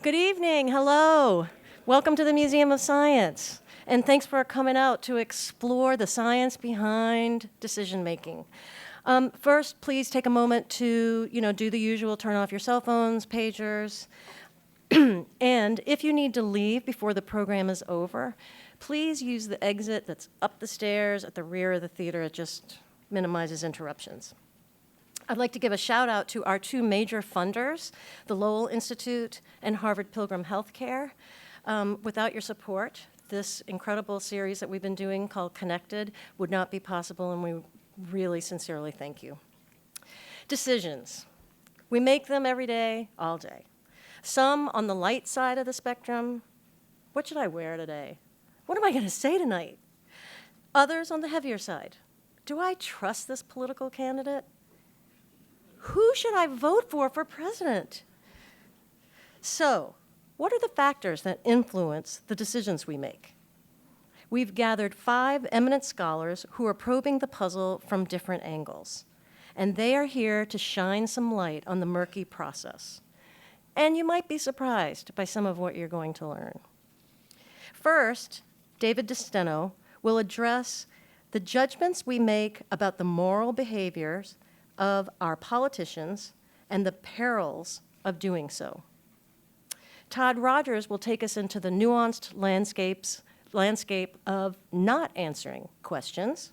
Good evening. Hello. Welcome to the Museum of Science. And thanks for coming out to explore the science behind decision making. First, please take a moment to, do the usual, turn off your cell phones, pagers. And if you need to leave before the program is over, please use the exit that's up the stairs at the rear of the theater. It just minimizes interruptions. I'd like to give a shout out to our two major funders, the Lowell Institute and Harvard Pilgrim Healthcare. Without your support, this incredible series that we've been doing called Connected would not be possible, and we really sincerely thank you. Decisions. We make them every day, all day. Some on the light side of the spectrum. What should I wear today? What am I going to say tonight? Others on the heavier side. Do I trust this political candidate? Who should I vote for president? So, what are the factors that influence the decisions we make? We've gathered 5 eminent scholars who are probing the puzzle from different angles, and they are here to shine some light on the murky process. And you might be surprised by some of what you're going to learn. First, David DeSteno will address the judgments we make about the moral behaviors of our politicians and the perils of doing so. Todd Rogers will take us into the nuanced landscape of not answering questions.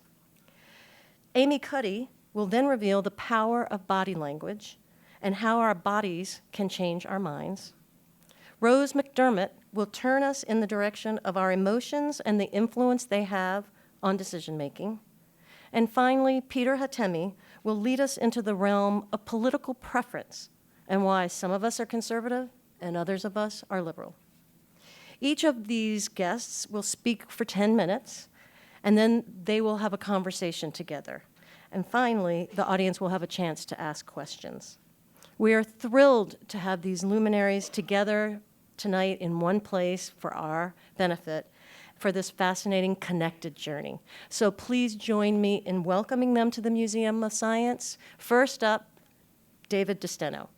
Amy Cuddy will then reveal the power of body language and how our bodies can change our minds. Rose McDermott will turn us in the direction of our emotions and the influence they have on decision making. And finally, Peter Hatemi will lead us into the realm of political preference and why some of us are conservative and others of us are liberal. Each of these guests will speak for 10 minutes, and then they will have a conversation together. And finally, the audience will have a chance to ask questions. We are thrilled to have these luminaries together tonight in one place for our benefit for this fascinating connected journey. So please join me in welcoming them to the Museum of Science. First up, David DeSteno.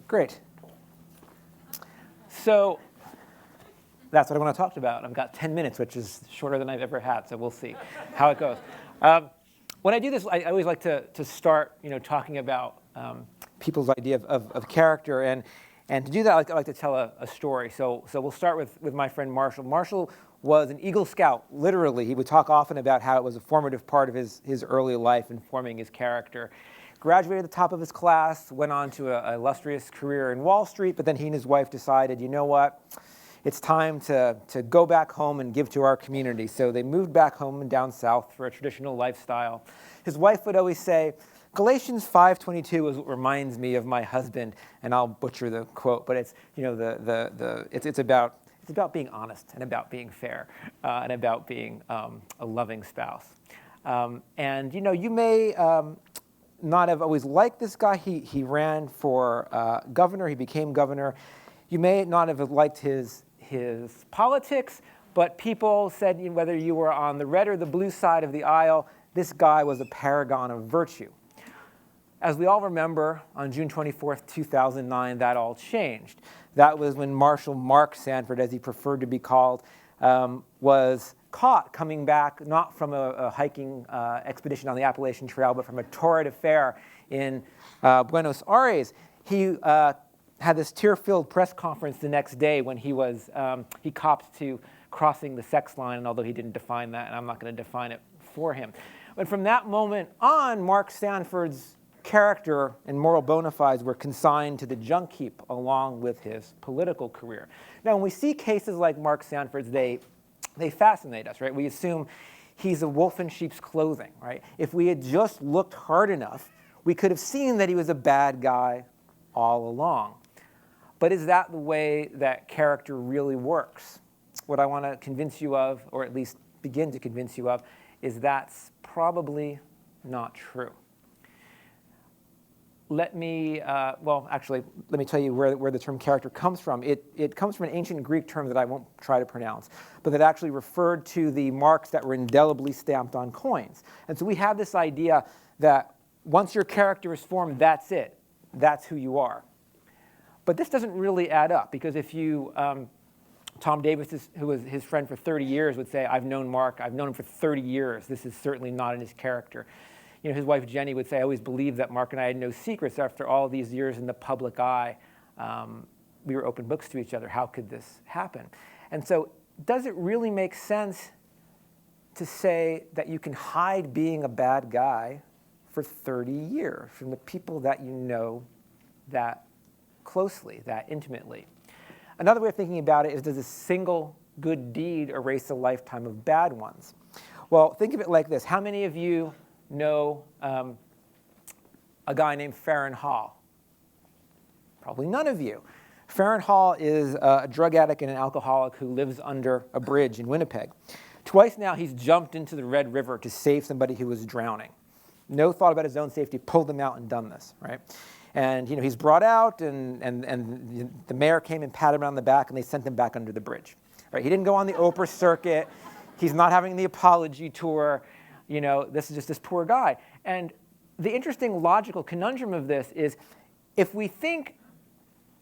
Great. So that's what I want to talk about. I've got 10 minutes, which is shorter than I've ever had, so we'll see how it goes. When I do this, I always like to start, talking about people's idea of character, and to do that, I like to tell a story. So we'll start with my friend Marshall. Marshall was an Eagle Scout, literally. He would talk often about how it was a formative part of his early life in forming his character. Graduated at the top of his class, went on to an illustrious career in Wall Street, but then he and his wife decided, you know what? It's time to go back home and give to our community. So they moved back home and down south for a traditional lifestyle. His wife would always say, Galatians 5:22 is what reminds me of my husband, and I'll butcher the quote, but it's it's about being honest and about being fair and about being a loving spouse. And you may not have always liked this guy. He ran for governor. He became governor. You may not have liked his politics, but people said whether you were on the red or the blue side of the aisle, this guy was a paragon of virtue. As we all remember, on June 24th, 2009, that all changed. That was when Marshal Mark Sanford, as he preferred to be called, was caught coming back not from a hiking expedition on the Appalachian Trail, but from a torrid affair in Buenos Aires. He had this tear-filled press conference the next day when he copped to crossing the sex line, and although he didn't define that, and I'm not going to define it for him. But from that moment on, Mark Sanford's character and moral bona fides were consigned to the junk heap along with his political career. Now, when we see cases like Mark Sanford's, they fascinate us, right? We assume he's a wolf in sheep's clothing, right? If we had just looked hard enough, we could have seen that he was a bad guy all along. But is that the way that character really works? What I want to convince you of, or at least begin to convince you of, is that's probably not true. let me tell you where the term character comes from. It comes from an ancient Greek term that I won't try to pronounce, but that actually referred to the marks that were indelibly stamped on coins. And so we have this idea that once your character is formed, that's it. That's who you are. But this doesn't really add up, because if you, Tom Davis, who was his friend for 30 years, would say, I've known Mark, I've known him for 30 years. This is certainly not in his character. You know, his wife Jenny would say, I always believed that Mark and I had no secrets. After all these years in the public eye, we were open books to each other. How could this happen? And so does it really make sense to say that you can hide being a bad guy for 30 years from the people that you know that closely, that intimately? Another way of thinking about it is, does a single good deed erase a lifetime of bad ones? Well, think of it like this. How many of you know a guy named Farron Hall? Probably none of you. Farron Hall is a drug addict and an alcoholic who lives under a bridge in Winnipeg. Twice now he's jumped into the Red River to save somebody who was drowning. No thought about his own safety, pulled them out and done this, right? And you know, he's brought out, and the mayor came and patted him on the back, and they sent him back under the bridge. Right? He didn't go on the Oprah circuit. He's not having the apology tour. You know, this is just this poor guy. And the interesting logical conundrum of this is, if we think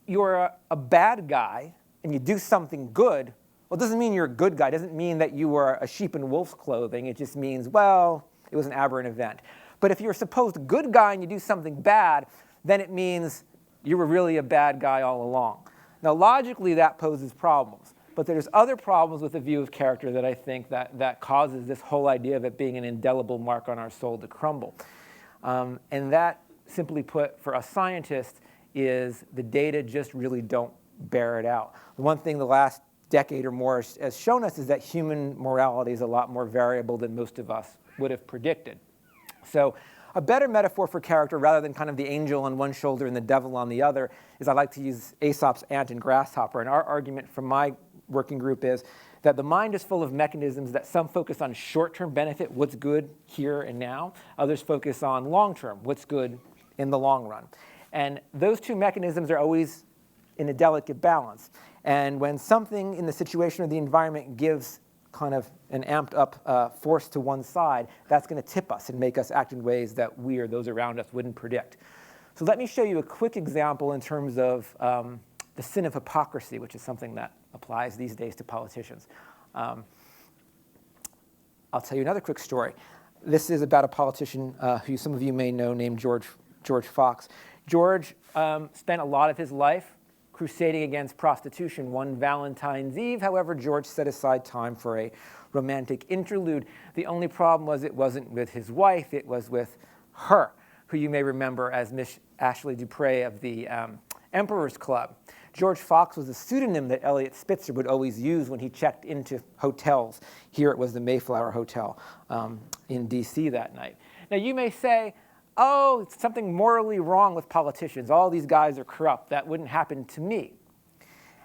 you're a bad guy and you do something good, well, it doesn't mean you're a good guy. It doesn't mean that you were a sheep in wolf's clothing. It just means, well, it was an aberrant event. But if you're a supposed good guy and you do something bad, then it means you were really a bad guy all along. Now, logically, that poses problems. But there's other problems with the view of character that I think that causes this whole idea of it being an indelible mark on our soul to crumble. And that, simply put, for us scientists, is the data just really don't bear it out. The one thing the last decade or more has shown us is that human morality is a lot more variable than most of us would have predicted. So a better metaphor for character, rather than kind of the angel on one shoulder and the devil on the other, is I like to use Aesop's ant and grasshopper. And our argument from my working group is that the mind is full of mechanisms that some focus on short-term benefit, what's good here and now. Others focus on long-term, what's good in the long run. And those two mechanisms are always in a delicate balance. And when something in the situation or the environment gives kind of an amped up force to one side, that's going to tip us and make us act in ways that we or those around us wouldn't predict. So let me show you a quick example in terms of the sin of hypocrisy, which is something that applies these days to politicians. I'll tell you another quick story. This is about a politician who some of you may know, named George Fox. George spent a lot of his life crusading against prostitution. One Valentine's Eve, however, George set aside time for a romantic interlude. The only problem was it wasn't with his wife, it was with her, who you may remember as Miss Ashley Dupre of the Emperor's Club. George Fox was a pseudonym that Eliot Spitzer would always use when he checked into hotels. Here it was the Mayflower Hotel in D.C. that night. Now you may say, oh, it's something morally wrong with politicians. All these guys are corrupt. That wouldn't happen to me.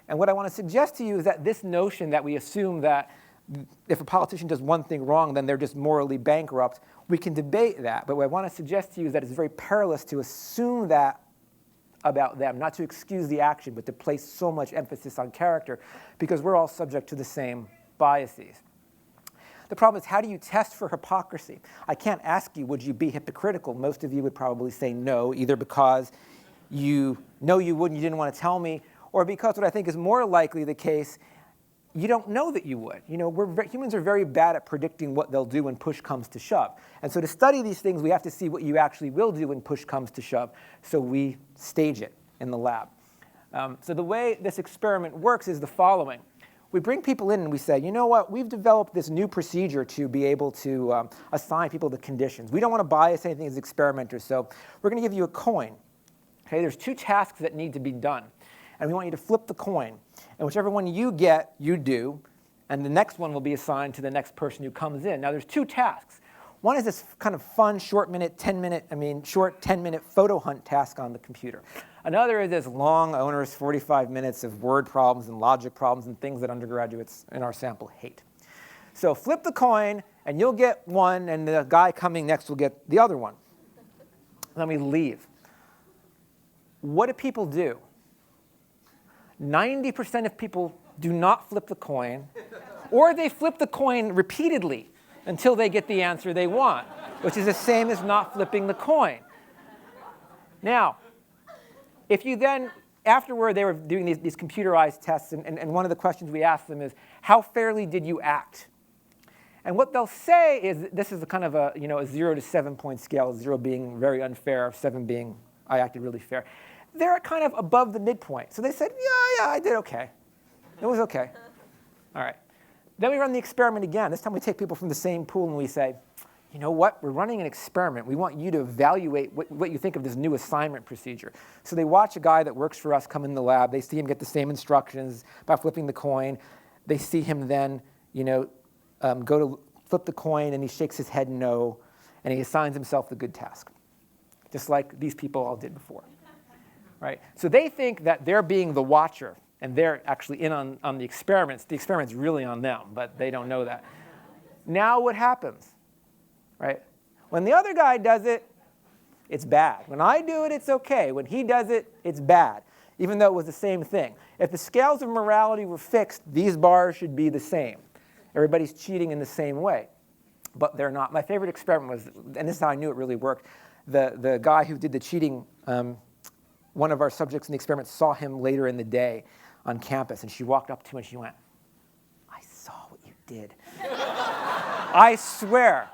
And what I want to suggest to you is that this notion that we assume that if a politician does one thing wrong, then they're just morally bankrupt, we can debate that. But what I want to suggest to you is that it's very perilous to assume that about them, not to excuse the action, but to place so much emphasis on character, because we're all subject to the same biases. The problem is, how do you test for hypocrisy? I can't ask you, would you be hypocritical? Most of you would probably say no, either because you know you wouldn't, you didn't want to tell me, or because what I think is more likely the case, you don't know that you would. You know, humans are very bad at predicting what they'll do when push comes to shove. And so to study these things, we have to see what you actually will do when push comes to shove, so we stage it in the lab. So the way this experiment works is the following. We bring people in and we say, you know what, we've developed this new procedure to be able to assign people the conditions. We don't want to bias anything as experimenters, so we're going to give you a coin. Okay, there's two tasks that need to be done. And we want you to flip the coin. And whichever one you get, you do. And the next one will be assigned to the next person who comes in. Now, there's two tasks. One is this kind of fun, short 10-minute photo hunt task on the computer. Another is this long, onerous 45 minutes of word problems and logic problems and things that undergraduates in our sample hate. So flip the coin, and you'll get one, and the guy coming next will get the other one. Then we leave. what do people do? 90% of people do not flip the coin, or they flip the coin repeatedly until they get the answer they want, which is the same as not flipping the coin. Now, if you then, afterward, they were doing these computerized tests, and one of the questions we asked them is, how fairly did you act? And what they'll say is, this is a kind of a 0 to 7 point scale, 0 being very unfair, 7 being I acted really fair. They're kind of above the midpoint. So they said, yeah, I did okay. It was okay. All right. Then we run the experiment again. This time we take people from the same pool and we say, you know what? We're running an experiment. We want you to evaluate what you think of this new assignment procedure. So they watch a guy that works for us come in the lab. They see him get the same instructions by flipping the coin. They see him then, go to flip the coin, and he shakes his head no, and he assigns himself the good task, just like these people all did before. Right? So they think that they're being the watcher, and they're actually in on the experiments. The experiment's really on them, but they don't know that. Now what happens? Right? When the other guy does it, it's bad. When I do it, it's okay. When he does it, it's bad, even though it was the same thing. If the scales of morality were fixed, these bars should be the same. Everybody's cheating in the same way, but they're not. My favorite experiment was, and this is how I knew it really worked, the guy who did the cheating, one of our subjects in the experiment saw him later in the day on campus, and she walked up to him and she went, I saw what you did. I swear.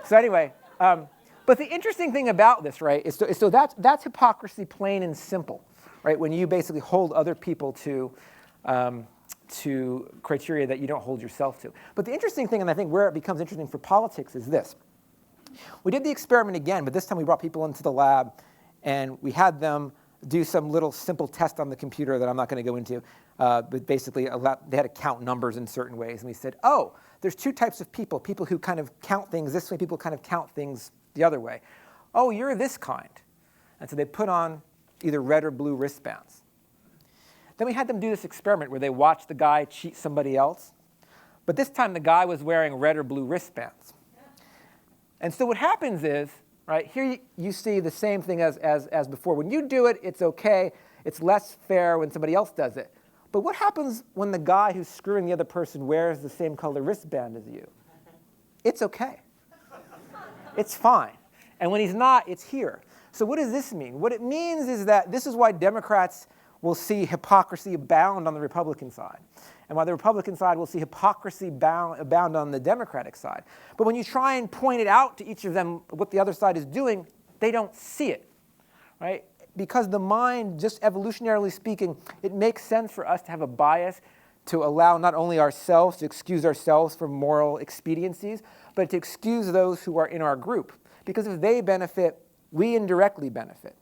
So anyway, but the interesting thing about this, right, is so that's hypocrisy plain and simple, right, when you basically hold other people to criteria that you don't hold yourself to. But the interesting thing, and I think where it becomes interesting for politics, is this. We did the experiment again, but this time we brought people into the lab, and we had them do some little simple test on the computer that I'm not going to go into, but basically they had to count numbers in certain ways. And we said, oh, there's two types of people who kind of count things this way, people kind of count things the other way. Oh, you're this kind. And so they put on either red or blue wristbands. Then we had them do this experiment where they watched the guy cheat somebody else. But this time the guy was wearing red or blue wristbands. And so what happens is, right, here you see the same thing as before. When you do it, it's okay. It's less fair when somebody else does it. But what happens when the guy who's screwing the other person wears the same color wristband as you? It's okay. It's fine. And when he's not, it's here. So what does this mean? What it means is that this is why Democrats will see hypocrisy abound on the Republican side, and why the Republican side will see hypocrisy abound on the Democratic side. But when you try and point it out to each of them what the other side is doing, they don't see it, right? Because the mind, just evolutionarily speaking, it makes sense for us to have a bias to allow not only ourselves to excuse ourselves from moral expediencies, but to excuse those who are in our group. Because if they benefit, we indirectly benefit.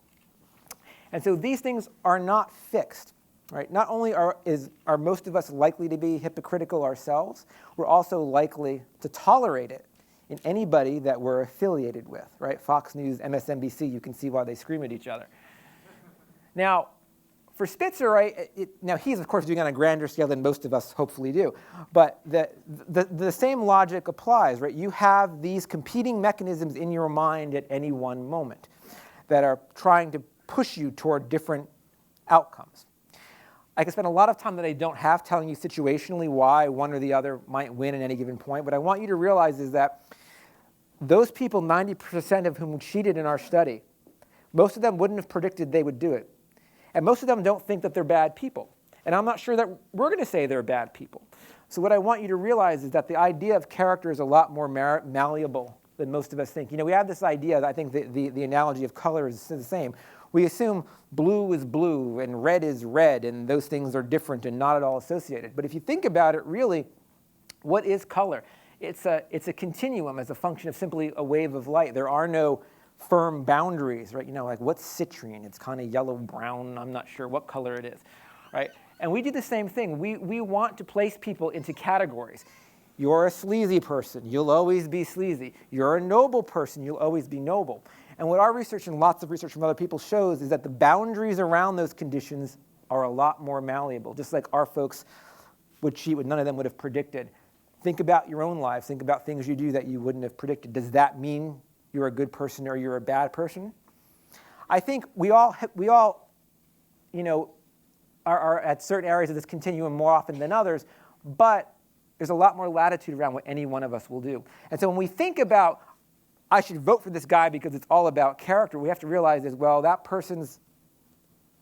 And so these things are not fixed, right? Not only are most of us likely to be hypocritical ourselves, we're also likely to tolerate it in anybody that we're affiliated with, right? Fox News, MSNBC, you can see why they scream at each other. Now, for Spitzer, right, now he's, of course, doing it on a grander scale than most of us hopefully do. But the same logic applies, right? You have these competing mechanisms in your mind at any one moment that are trying to push you toward different outcomes. I can spend a lot of time that I don't have telling you situationally why one or the other might win at any given point. What I want you to realize is that those people, 90% of whom cheated in our study, most of them wouldn't have predicted they would do it. And most of them don't think that they're bad people. And I'm not sure that we're going to say they're bad people. So what I want you to realize is that the idea of character is a lot more malleable than most of us think. You know, we have this idea that I think the analogy of color is the same. We assume blue is blue and red is red, and those things are different and not at all associated. But if you think about it, really, what is color? It's a continuum as a function of simply a wave of light. There are no firm boundaries, right? You know, like what's citrine? It's kind of yellow-brown. I'm not sure what color it is, right? And we do the same thing. We want to place people into categories. You're a sleazy person. You'll always be sleazy. You're a noble person. You'll always be noble. And what our research and lots of research from other people shows is that the boundaries around those conditions are a lot more malleable, just like our folks would cheat what none of them would have predicted. Think about your own lives. Think about things you do that you wouldn't have predicted. Does that mean you're a good person or you're a bad person? I think we all, you know, are at certain areas of this continuum more often than others, but there's a lot more latitude around what any one of us will do. And so when we think about, I should vote for this guy because it's all about character, we have to realize as well, that person's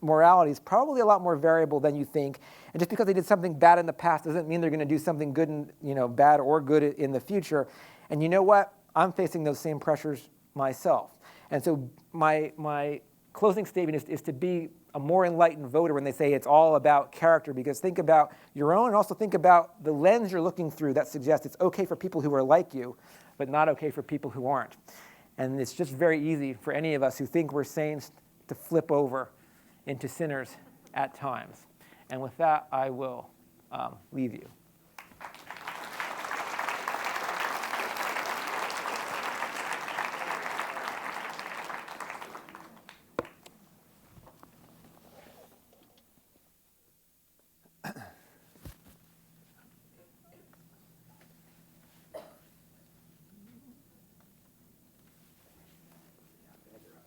morality is probably a lot more variable than you think. And just because they did something bad in the past doesn't mean they're going to do something good, bad or good in the future. And you know what? I'm facing those same pressures myself. And so my closing statement is to be a more enlightened voter when they say it's all about character, because think about your own and also think about the lens you're looking through that suggests it's okay for people who are like you, but not okay for people who aren't. And it's just very easy for any of us who think we're saints to flip over into sinners at times. And with that, I will leave you.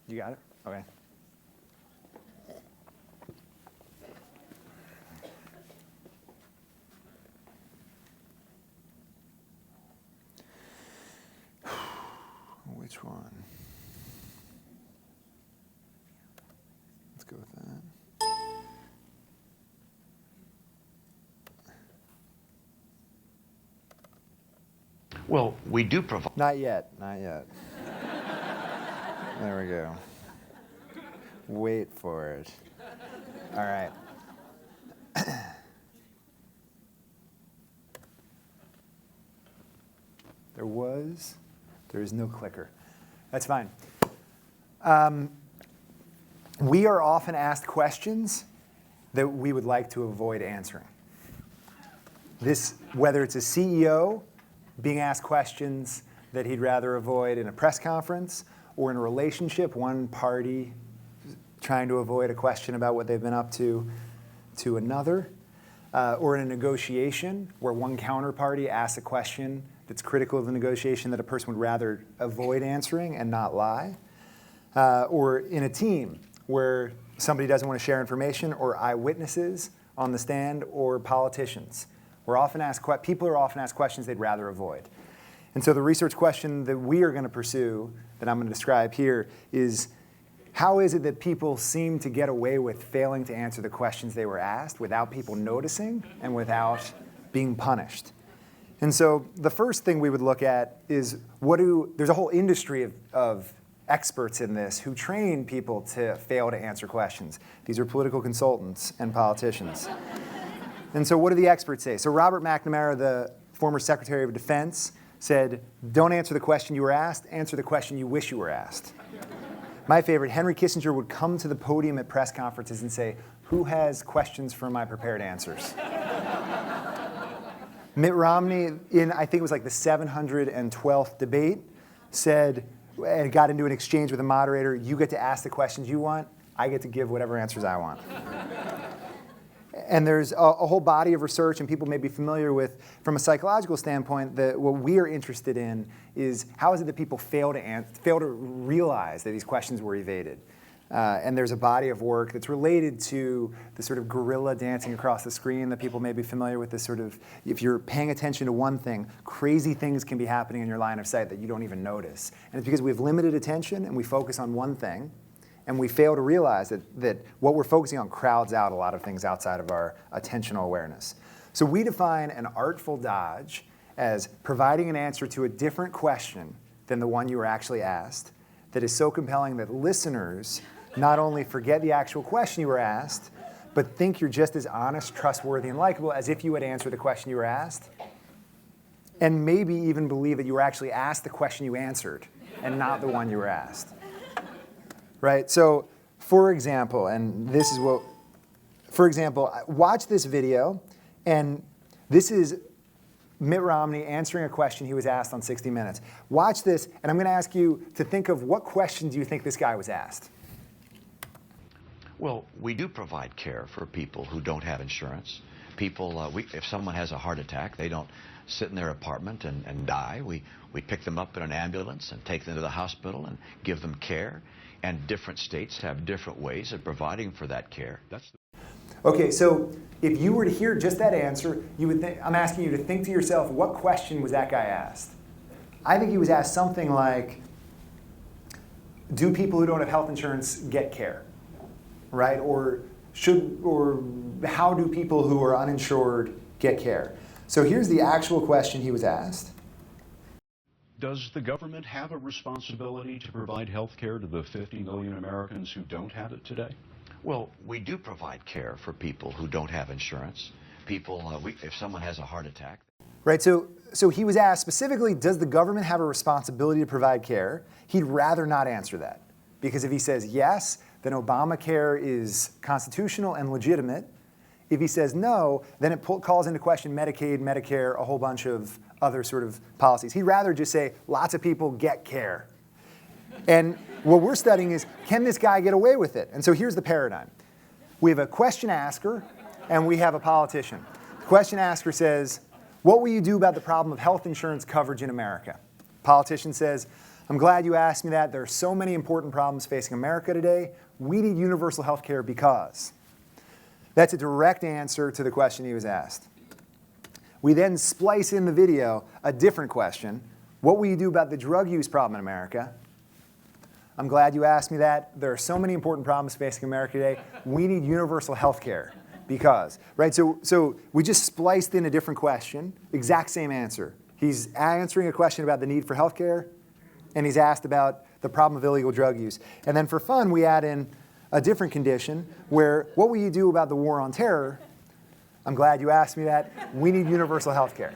You got it? Okay. Which one? Let's go with that. Well, we do provide. Not yet, not yet. There we go. Wait for it. All right. There is no clicker. That's fine. We are often asked questions that we would like to avoid answering. This, whether it's a CEO being asked questions that he'd rather avoid in a press conference, or in a relationship, one party trying to avoid a question about what they've been up to another, or in a negotiation where one counterparty asks a question that's critical of the negotiation that a person would rather avoid answering and not lie, or in a team where somebody doesn't want to share information, or eyewitnesses on the stand, or politicians. People are often asked questions they'd rather avoid. And so the research question that we are going to pursue, that I'm going to describe here, is how is it that people seem to get away with failing to answer the questions they were asked without people noticing and without being punished? And so the first thing we would look at is there's a whole industry of experts in this who train people to fail to answer questions. These are political consultants and politicians. And so what do the experts say? So Robert McNamara, the former Secretary of Defense, said, don't answer the question you were asked, answer the question you wish you were asked. My favorite, Henry Kissinger would come to the podium at press conferences and say, who has questions for my prepared answers? Mitt Romney, I think it was like the 712th debate, and got into an exchange with a moderator, you get to ask the questions you want, I get to give whatever answers I want. And there's a whole body of research, and people may be familiar with, from a psychological standpoint, that what we are interested in is how is it that people fail to realize that these questions were evaded. And there's a body of work that's related to the sort of gorilla dancing across the screen that people may be familiar with. This sort of, if you're paying attention to one thing, crazy things can be happening in your line of sight that you don't even notice. And it's because we have limited attention and we focus on one thing, and we fail to realize that what we're focusing on crowds out a lot of things outside of our attentional awareness. So we define an artful dodge as providing an answer to a different question than the one you were actually asked that is so compelling that listeners not only forget the actual question you were asked, but think you're just as honest, trustworthy, and likable as if you had answered the question you were asked, and maybe even believe that you were actually asked the question you answered and not the one you were asked. Right? So, for example, watch this video, and this is Mitt Romney answering a question he was asked on 60 Minutes. Watch this, and I'm going to ask you to think of what question do you think this guy was asked? Well, we do provide care for people who don't have insurance. People, if someone has a heart attack, they don't sit in their apartment and die. We pick them up in an ambulance and take them to the hospital and give them care. And different states have different ways of providing for that care. Okay, so if you were to hear just that answer, you would think, I'm asking you to think to yourself, what question was that guy asked? I think he was asked something like, do people who don't have health insurance get care, right? Or how do people who are uninsured get care? So here's the actual question he was asked. Does the government have a responsibility to provide health care to the 50 million Americans who don't have it today? Well, we do provide care for people who don't have insurance. People, if someone has a heart attack. Right, so he was asked specifically, does the government have a responsibility to provide care? He'd rather not answer that. Because if he says yes, then Obamacare is constitutional and legitimate. If he says no, then it calls into question Medicaid, Medicare, a whole bunch of other sort of policies. He'd rather just say, lots of people get care. And what we're studying is, can this guy get away with it? And so here's the paradigm. We have a question asker, and we have a politician. The question asker says, what will you do about the problem of health insurance coverage in America? Politician says, I'm glad you asked me that. There are so many important problems facing America today. We need universal health care because. That's a direct answer to the question he was asked. We then splice in the video a different question. What will you do about the drug use problem in America? I'm glad you asked me that. There are so many important problems facing America today. We need universal health care because. Right? So we just spliced in a different question, exact same answer. He's answering a question about the need for health care, and he's asked about the problem of illegal drug use. And then for fun, we add in a different condition where, what will you do about the war on terror? I'm glad you asked me that. We need universal health care.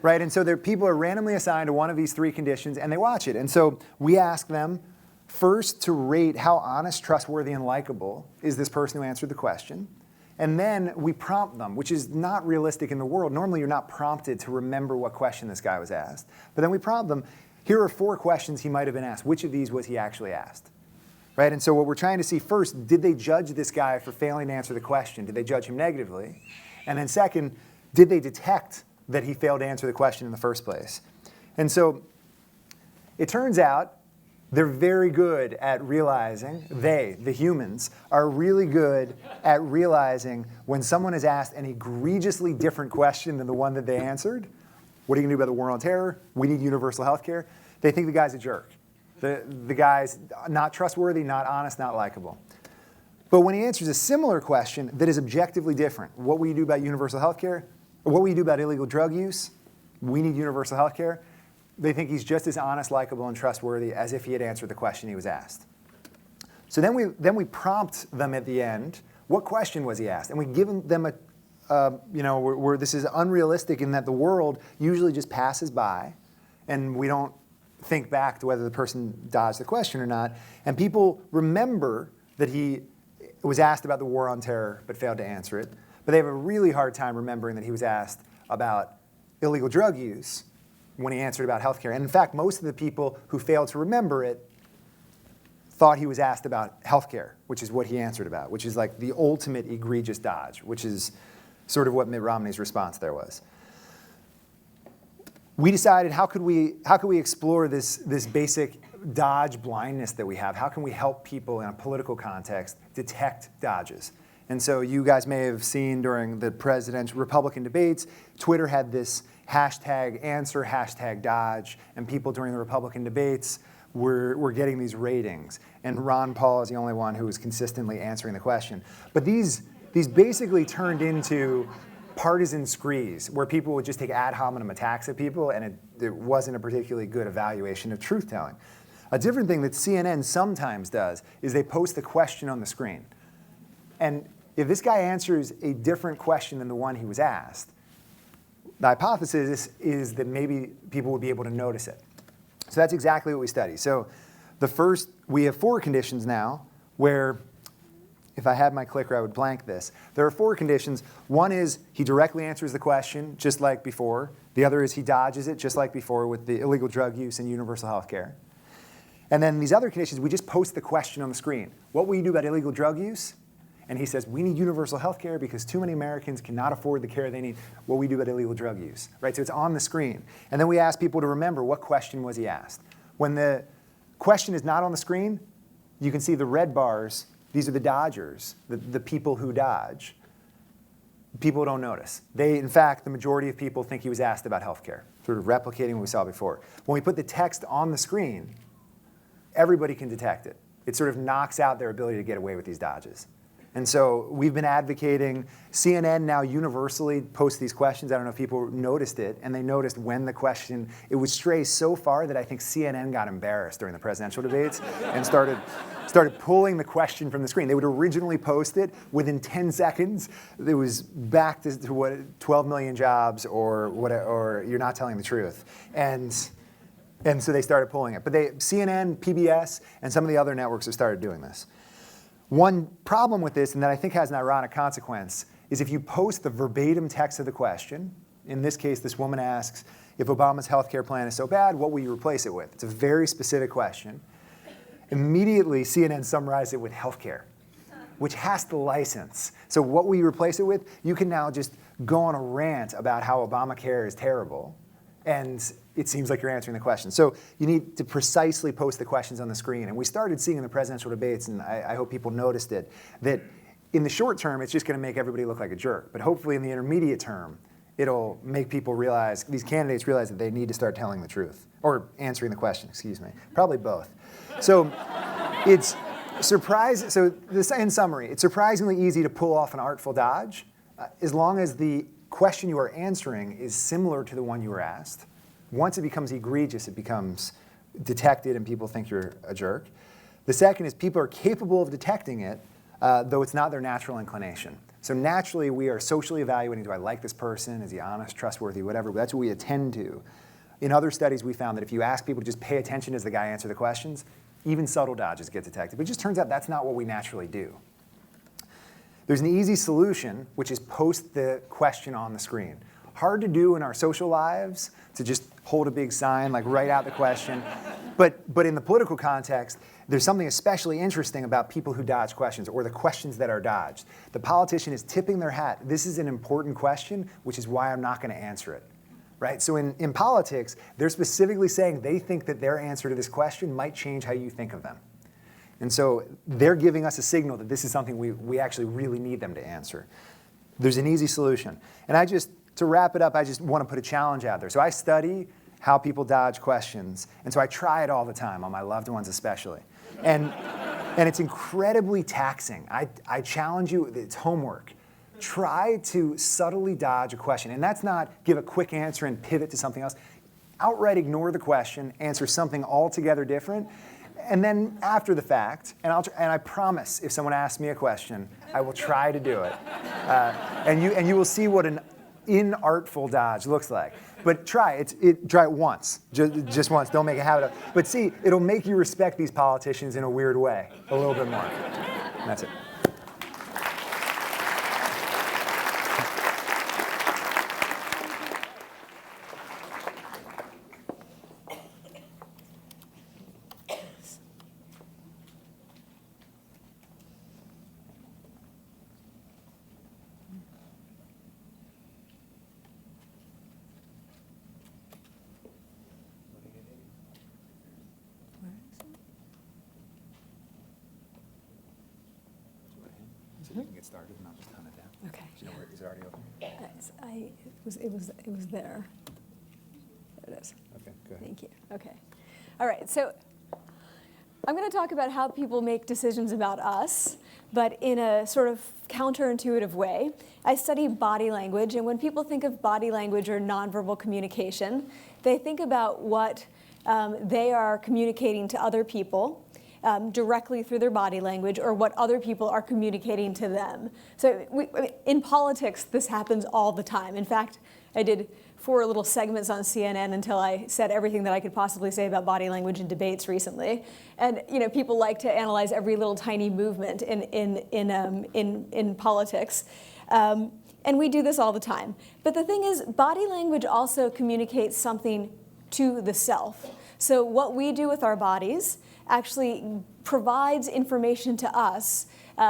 Right? And so people are randomly assigned to one of these three conditions, and they watch it. And so we ask them first to rate how honest, trustworthy, and likable is this person who answered the question. And then we prompt them, which is not realistic in the world. Normally, you're not prompted to remember what question this guy was asked. But then we prompt them, here are 4 questions he might have been asked. Which of these was he actually asked? Right? And so what we're trying to see first, did they judge this guy for failing to answer the question? Did they judge him negatively? And then second, did they detect that he failed to answer the question in the first place? And so it turns out they're very good at realizing, the humans, are really good at realizing when someone is asked an egregiously different question than the one that they answered. What are you going to do about the war on terror? We need universal health care. They think the guy's a jerk. The guy's not trustworthy, not honest, not likable. But when he answers a similar question that is objectively different, what will you do about universal health care? Or what will you do about illegal drug use? We need universal health care. They think he's just as honest, likable, and trustworthy as if he had answered the question he was asked. So then we prompt them at the end, what question was he asked? And we give them where this is unrealistic in that the world usually just passes by, and we don't think back to whether the person dodged the question or not. And people remember that he was asked about the war on terror but failed to answer it. But they have a really hard time remembering that he was asked about illegal drug use when he answered about healthcare. And in fact, most of the people who failed to remember it thought he was asked about healthcare, which is what he answered about, which is like the ultimate egregious dodge, which is sort of what Mitt Romney's response there was. We decided, how could we explore this basic dodge blindness that we have? How can we help people in a political context detect dodges? And so you guys may have seen during the presidential Republican debates, Twitter had this hashtag answer, hashtag dodge, and people during the Republican debates were getting these ratings. And Ron Paul is the only one who was consistently answering the question. But these basically turned into partisan screes where people would just take ad hominem attacks at people, and it wasn't a particularly good evaluation of truth-telling. A different thing that CNN sometimes does is they post the question on the screen. And if this guy answers a different question than the one he was asked, the hypothesis is that maybe people would be able to notice it. So that's exactly what we study. So we have 4 conditions now where, if I had my clicker, I would blank this. There are 4 conditions. One is he directly answers the question, just like before. The other is he dodges it, just like before with the illegal drug use and universal health care. And then these other conditions, we just post the question on the screen. What will you do about illegal drug use? And he says, we need universal health care because too many Americans cannot afford the care they need. What will we do about illegal drug use? Right? So it's on the screen. And then we ask people to remember, what question was he asked? When the question is not on the screen, you can see the red bars, these are the dodgers, the people who dodge. People don't notice. In fact, the majority of people think he was asked about healthcare, sort of replicating what we saw before. When we put the text on the screen, everybody can detect it. It sort of knocks out their ability to get away with these dodges. And so we've been advocating, CNN now universally posts these questions. I don't know if people noticed it, and they noticed when the question, it would stray so far that I think CNN got embarrassed during the presidential debates and started pulling the question from the screen. They would originally post it. Within 10 seconds, it was back to what, 12 million jobs or you're not telling the truth. And so they started pulling it. But CNN, PBS, and some of the other networks have started doing this. One problem with this, and that I think has an ironic consequence, is if you post the verbatim text of the question, in this case, this woman asks, if Obama's health care plan is so bad, what will you replace it with? It's a very specific question. Immediately, CNN summarized it with health care, which has the license. So what will you replace it with? You can now just go on a rant about how Obamacare is terrible, and it seems like you're answering the question. So you need to precisely post the questions on the screen. And we started seeing in the presidential debates, and I hope people noticed it, that in the short term, it's just going to make everybody look like a jerk. But hopefully in the intermediate term, it'll make people realize, these candidates realize that they need to start telling the truth, or answering the question, excuse me. Probably both. So it's in summary, it's surprisingly easy to pull off an artful dodge as long as the question you are answering is similar to the one you were asked. Once it becomes egregious, it becomes detected and people think you're a jerk. The second is people are capable of detecting it, though it's not their natural inclination. So naturally, we are socially evaluating, do I like this person? Is he honest, trustworthy, whatever? That's what we attend to. In other studies, we found that if you ask people to just pay attention as the guy answers the questions, even subtle dodges get detected. But it just turns out that's not what we naturally do. There's an easy solution, which is post the question on the screen. Hard to do in our social lives, to just hold a big sign, like write out the question. But in the political context, there's something especially interesting about people who dodge questions, or the questions that are dodged. The politician is tipping their hat. This is an important question, which is why I'm not going to answer it. Right? So in politics, they're specifically saying they think that their answer to this question might change how you think of them. And so they're giving us a signal that this is something we actually really need them to answer. There's an easy solution. And to wrap it up, I just want to put a challenge out there. So I study how people dodge questions, and so I try it all the time, on my loved ones especially. And it's incredibly taxing. I challenge you, it's homework. Try to subtly dodge a question. And that's not give a quick answer and pivot to something else. Outright ignore the question, answer something altogether different, and then after the fact, and I promise, if someone asks me a question, I will try to do it. And you will see what an inartful dodge looks like. But try it once, just once. Don't make a habit of it. But see, it'll make you respect these politicians in a weird way, a little bit more. And that's it. You can get started and I'll just turn it down. Okay. Do you know where is it already open? It was there. There it is. Okay, good. Thank you. Okay. All right. So I'm going to talk about how people make decisions about us, but in a sort of counterintuitive way. I study body language, and when people think of body language or nonverbal communication, they think about what they are communicating to other people. Directly through their body language, or what other people are communicating to them. So in politics, this happens all the time. In fact, I did 4 little segments on CNN until I said everything that I could possibly say about body language in debates recently. And people like to analyze every little tiny movement in politics. And we do this all the time. But the thing is, body language also communicates something to the self. So what we do with our bodies actually provides information to us,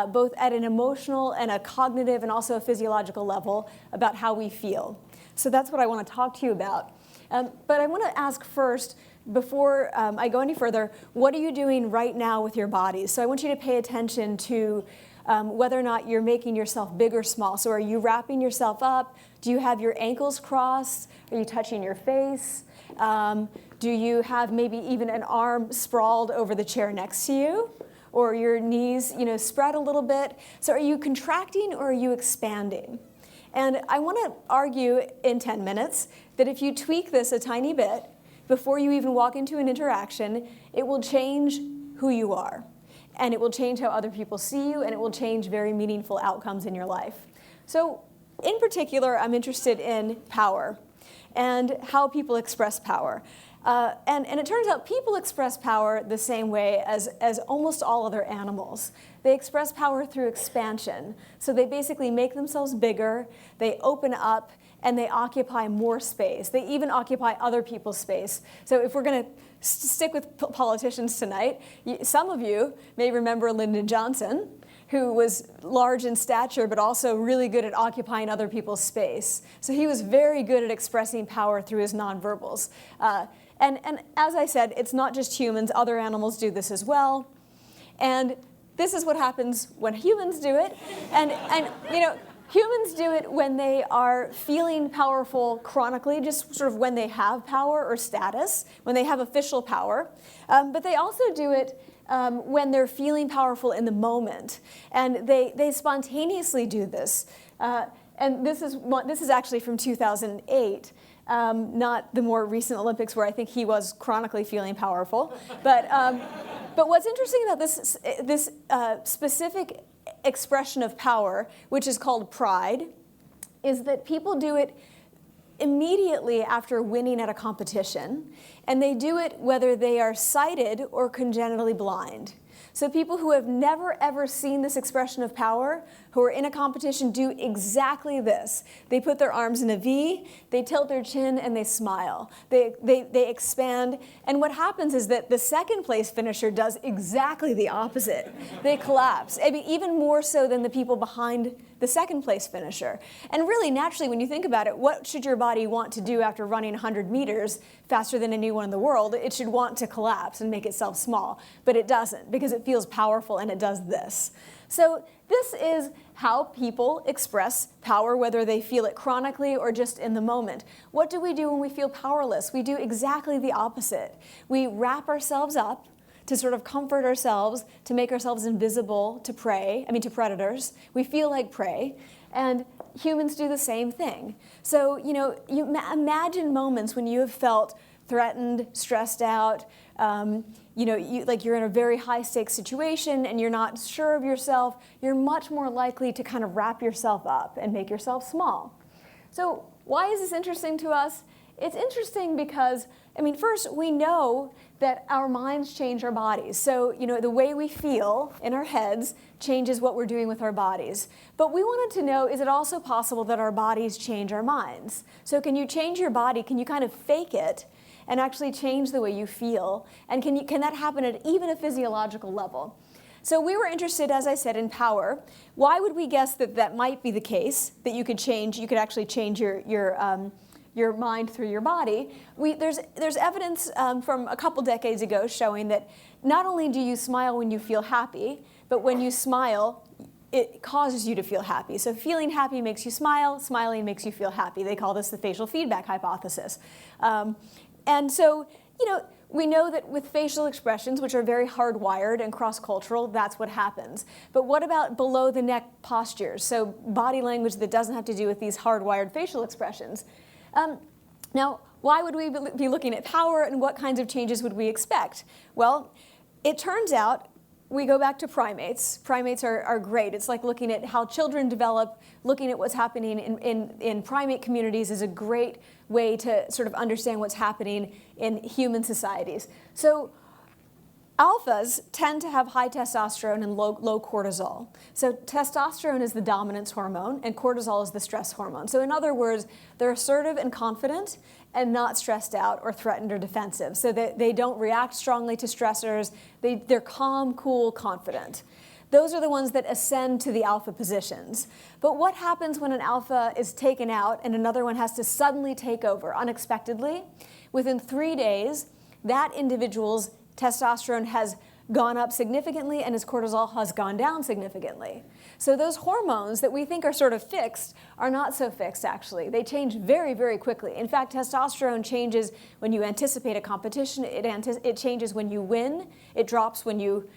both at an emotional and a cognitive and also a physiological level, about how we feel. So that's what I want to talk to you about. But I want to ask first, before I go any further, what are you doing right now with your bodies? So I want you to pay attention to whether or not you're making yourself big or small. So are you wrapping yourself up? Do you have your ankles crossed? Are you touching your face? Do you have maybe even an arm sprawled over the chair next to you? Or your knees, spread a little bit? So are you contracting or are you expanding? And I want to argue in 10 minutes that if you tweak this a tiny bit before you even walk into an interaction, it will change who you are. And it will change how other people see you, and it will change very meaningful outcomes in your life. So in particular, I'm interested in power and how people express power. And it turns out people express power the same way as almost all other animals. They express power through expansion. So they basically make themselves bigger, they open up, and they occupy more space. They even occupy other people's space. So if we're going to stick with politicians tonight, some of you may remember Lyndon Johnson, who was large in stature, but also really good at occupying other people's space. So he was very good at expressing power through his nonverbals. And as I said, it's not just humans. Other animals do this as well. And this is what happens when humans do it. And humans do it when they are feeling powerful chronically, just sort of when they have power or status, when they have official power. But they also do it when they're feeling powerful in the moment. And they spontaneously do this. And this is actually from 2008. Not the more recent Olympics where I think he was chronically feeling powerful. But what's interesting about this specific expression of power, which is called pride, is that people do it immediately after winning at a competition, and they do it whether they are sighted or congenitally blind. So people who have never, ever seen this expression of power, who are in a competition, do exactly this. They put their arms in a V, they tilt their chin, and they smile. They expand. And what happens is that the second place finisher does exactly the opposite. They collapse. I mean, even more so than the people behind the second place finisher. And really, naturally, when you think about it, what should your body want to do after running 100 meters faster than anyone in the world? It should want to collapse and make itself small. But it doesn't, because it feels powerful and it does this. So this is how people express power, whether they feel it chronically or just in the moment. What do we do when we feel powerless? We do exactly the opposite. We wrap ourselves up to sort of comfort ourselves, to make ourselves invisible to predators. We feel like prey, and humans do the same thing. So, you imagine moments when you have felt threatened, stressed out, like you're in a very high stakes situation and you're not sure of yourself. You're much more likely to kind of wrap yourself up and make yourself small. So why is this interesting to us? It's interesting because, first, we know that our minds change our bodies. So, the way we feel in our heads changes what we're doing with our bodies. But we wanted to know, is it also possible that our bodies change our minds? So can you change your body? Can you kind of fake it and actually change the way you feel? And can that happen at even a physiological level? So we were interested, as I said, in power. Why would we guess that might be the case, that you could actually change your mind through your body? There's evidence from a couple decades ago showing that not only do you smile when you feel happy, but when you smile, it causes you to feel happy. So feeling happy makes you smile, smiling makes you feel happy. They call this the facial feedback hypothesis. And so, we know that with facial expressions, which are very hardwired and cross-cultural, that's what happens. But what about below the neck postures? So body language that doesn't have to do with these hardwired facial expressions. Now, why would we be looking at power, and what kinds of changes would we expect? Well, it turns out we go back to primates. Primates are great. It's like looking at how children develop. Looking at what's happening in primate communities is a great way to sort of understand what's happening in human societies. So alphas tend to have high testosterone and low cortisol. So testosterone is the dominance hormone, and cortisol is the stress hormone. So in other words, they're assertive and confident and not stressed out or threatened or defensive. So they don't react strongly to stressors. They're calm, cool, confident. Those are the ones that ascend to the alpha positions. But what happens when an alpha is taken out and another one has to suddenly take over unexpectedly? Within 3 days, that individual's testosterone has gone up significantly and his cortisol has gone down significantly. So those hormones that we think are sort of fixed are not so fixed, actually. They change very, very quickly. In fact, testosterone changes when you anticipate a competition. It changes when you win. It drops when you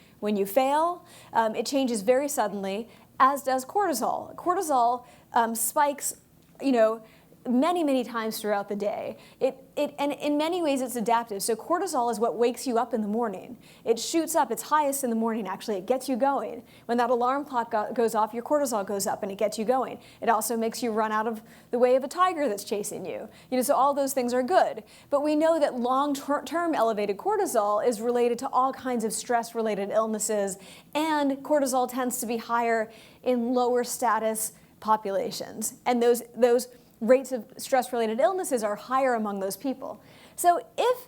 fail. It changes very suddenly, as does cortisol. Cortisol spikes, many, many times throughout the day. And in many ways it's adaptive. So cortisol is what wakes you up in the morning. It shoots up, it's highest in the morning actually. It gets you going. When that alarm clock goes off, your cortisol goes up and it gets you going. It also makes you run out of the way of a tiger that's chasing you. So all those things are good. But we know that long-term elevated cortisol is related to all kinds of stress-related illnesses, and cortisol tends to be higher in lower status populations. And those rates of stress-related illnesses are higher among those people. So if,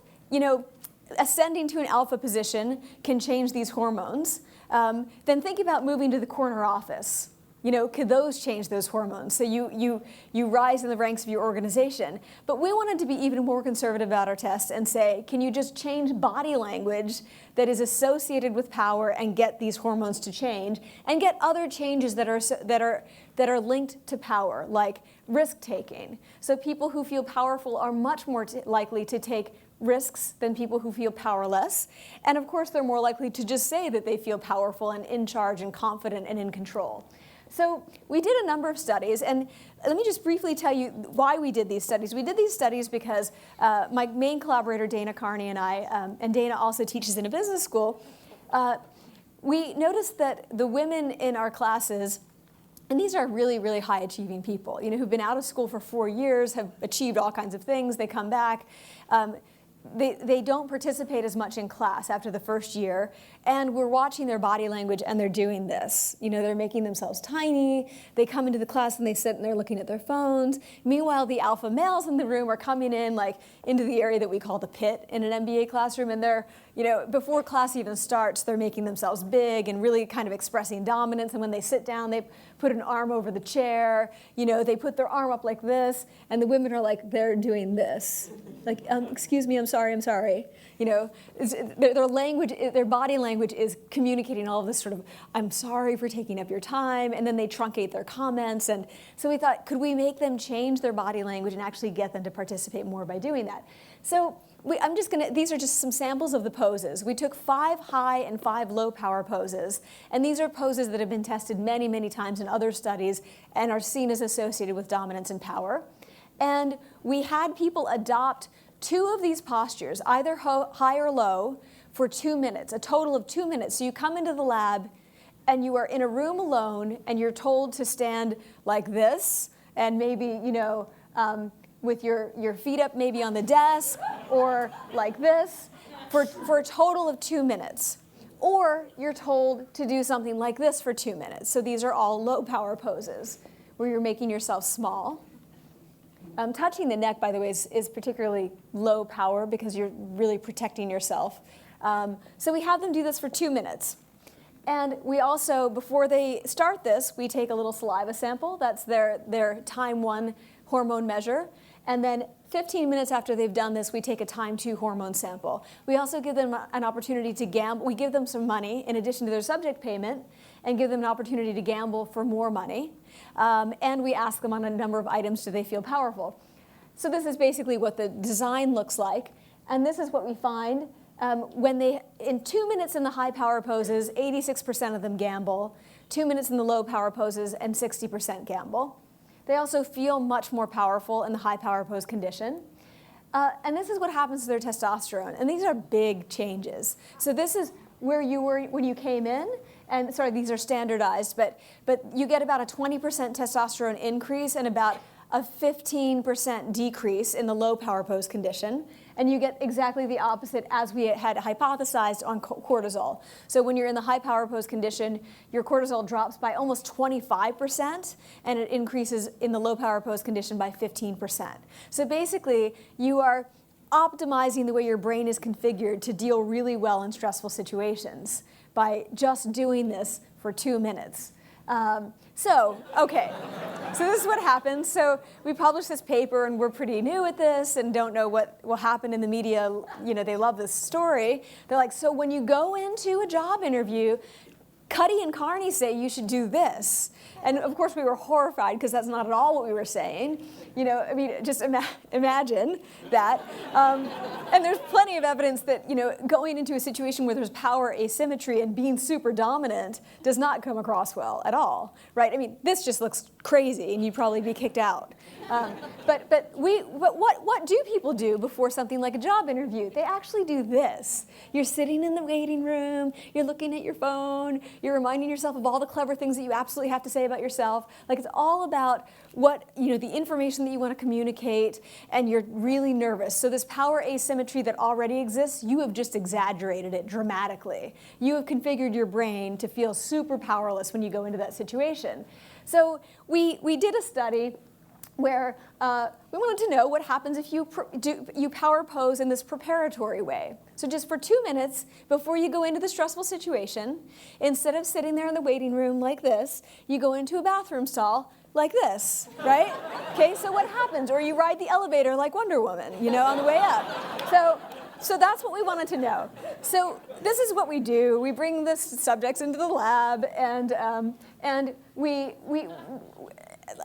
ascending to an alpha position can change these hormones, then think about moving to the corner office. Could those change those hormones? So you rise in the ranks of your organization. But we wanted to be even more conservative about our test and say, can you just change body language that is associated with power and get these hormones to change, and get other changes that are linked to power, like risk-taking. So people who feel powerful are much more likely to take risks than people who feel powerless. And of course, they're more likely to just say that they feel powerful and in charge and confident and in control. So we did a number of studies, and let me just briefly tell you why we did these studies. We did these studies because my main collaborator, Dana Carney, and I, and Dana also teaches in a business school, we noticed that the women in our classes, and these are really, really high achieving people, who've been out of school for 4 years, have achieved all kinds of things, they come back. They don't participate as much in class after the first year, and we're watching their body language and they're doing this. They're making themselves tiny, they come into the class and they sit and they're looking at their phones. Meanwhile, the alpha males in the room are coming in into the area that we call the pit in an MBA classroom, and they're, before class even starts, they're making themselves big and really kind of expressing dominance, and when they sit down, they put an arm over the chair, they put their arm up like this, and the women are they're doing this. Excuse me, I'm sorry. Their language, their body language is communicating all of this sort of, I'm sorry for taking up your time, and then they truncate their comments. And so we thought, could we make them change their body language and actually get them to participate more by doing that? So these are just some samples of the poses. We took 5 high and 5 low power poses, and these are poses that have been tested many, many times in other studies and are seen as associated with dominance and power. And we had people adopt 2 of these postures, either high or low, for 2 minutes, a total of 2 minutes. So you come into the lab and you are in a room alone and you're told to stand like this and maybe, with your feet up maybe on the desk or like this for a total of 2 minutes. Or you're told to do something like this for 2 minutes. So these are all low power poses where you're making yourself small. Touching the neck, by the way, is particularly low power because you're really protecting yourself. So we have them do this for 2 minutes. And we also, before they start this, we take a little saliva sample. That's their time 1 hormone measure. And then 15 minutes after they've done this, we take a time 2 hormone sample. We also give them an opportunity to gamble. We give them some money in addition to their subject payment and give them an opportunity to gamble for more money. And we ask them on a number of items, do they feel powerful? So this is basically what the design looks like. And this is what we find. In 2 minutes in the high power poses, 86% of them gamble. 2 minutes in the low power poses, and 60% gamble. They also feel much more powerful in the high power pose condition. And this is what happens to their testosterone. And these are big changes. So this is where you were when you came in. And sorry, these are standardized, but you get about a 20% testosterone increase and about a 15% decrease in the low power pose condition. And you get exactly the opposite as we had hypothesized on cortisol. So when you're in the high power pose condition, your cortisol drops by almost 25%, and it increases in the low power pose condition by 15%. So basically, you are optimizing the way your brain is configured to deal really well in stressful situations by just doing this for 2 minutes. Okay. So this is what happens. So we publish this paper, and we're pretty new at this and don't know what will happen in the media. You know, they love this story. They're like, so when you go into a job interview, Cuddy and Carney say you should do this. And of course we were horrified because that's not at all what we were saying. You know, I mean, just imagine that. And there's plenty of evidence that, you know, going into a situation where there's power asymmetry and being super dominant does not come across well at all, right? I mean, this just looks crazy and you'd probably be kicked out. But what do people do before something like a job interview? They actually do this. You're sitting in the waiting room, you're looking at your phone, you're reminding yourself of all the clever things that you absolutely have to say about yourself. Like, it's all about what, you know, the information that you want to communicate, and you're really nervous. So this power asymmetry that already exists, you have just exaggerated it dramatically. You have configured your brain to feel super powerless when you go into that situation. So we did a study where we wanted to know what happens if you power pose in this preparatory way. So just for 2 minutes before you go into the stressful situation, instead of sitting there in the waiting room like this, you go into a bathroom stall like this, right? Okay, so what happens? Or you ride the elevator like Wonder Woman, you know, on the way up. So that's what we wanted to know. So this is what we do. We bring the subjects into the lab, and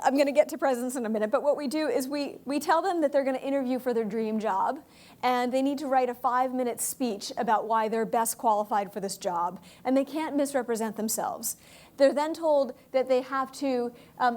I'm going to get to presence in a minute, but what we do is we tell them that they're going to interview for their dream job, and they need to write a 5-minute speech about why they're best qualified for this job, and they can't misrepresent themselves. They're then told that they have to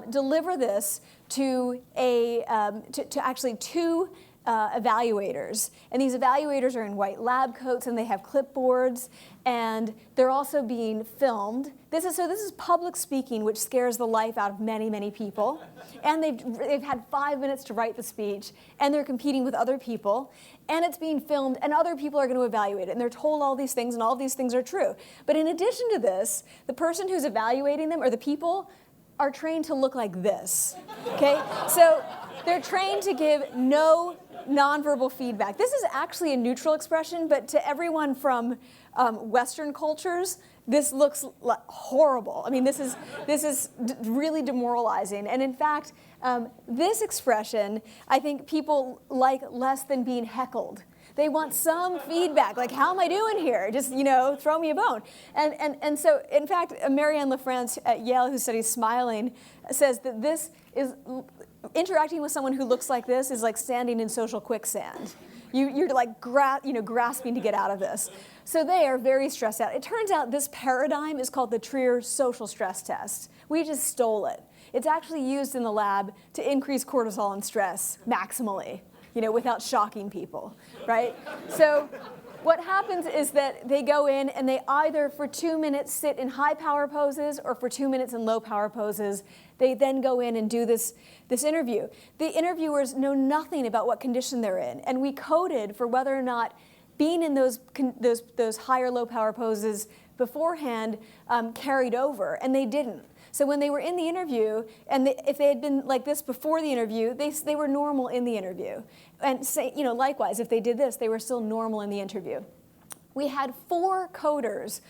deliver this to actually two evaluators, and these evaluators are in white lab coats and they have clipboards, and they're also being filmed. This is public speaking, which scares the life out of many people. And they've had 5 minutes to write the speech, and they're competing with other people, and it's being filmed, and other people are going to evaluate it, and they're told all these things, and all these things are true. But in addition to this, the person who's evaluating them, or the people, are trained to look like this. Okay, so they're trained to give no nonverbal feedback. This is actually a neutral expression, but to everyone from Western cultures, this looks horrible. I mean, this is really demoralizing. And in fact, this expression, I think people like less than being heckled. They want some feedback, like, how am I doing here? Just, you know, throw me a bone. And so, in fact, Marianne LaFrance at Yale, who studies smiling, says that this is, interacting with someone who looks like this is like standing in social quicksand. You're like grasping to get out of this. So they are very stressed out. It turns out this paradigm is called the Trier social stress test. We just stole it. It's actually used in the lab to increase cortisol and stress maximally, you know, without shocking people, right? So what happens is that they go in and they either for 2 minutes sit in high power poses or for 2 minutes in low power poses. They then go in and do this interview. The interviewers know nothing about what condition they're in, and we coded for whether or not being in those high or low power poses beforehand carried over, and they didn't. So when they were in the interview, and if they had been like this before the interview, they were normal in the interview. And likewise, if they did this, they were still normal in the interview. We had 4 coders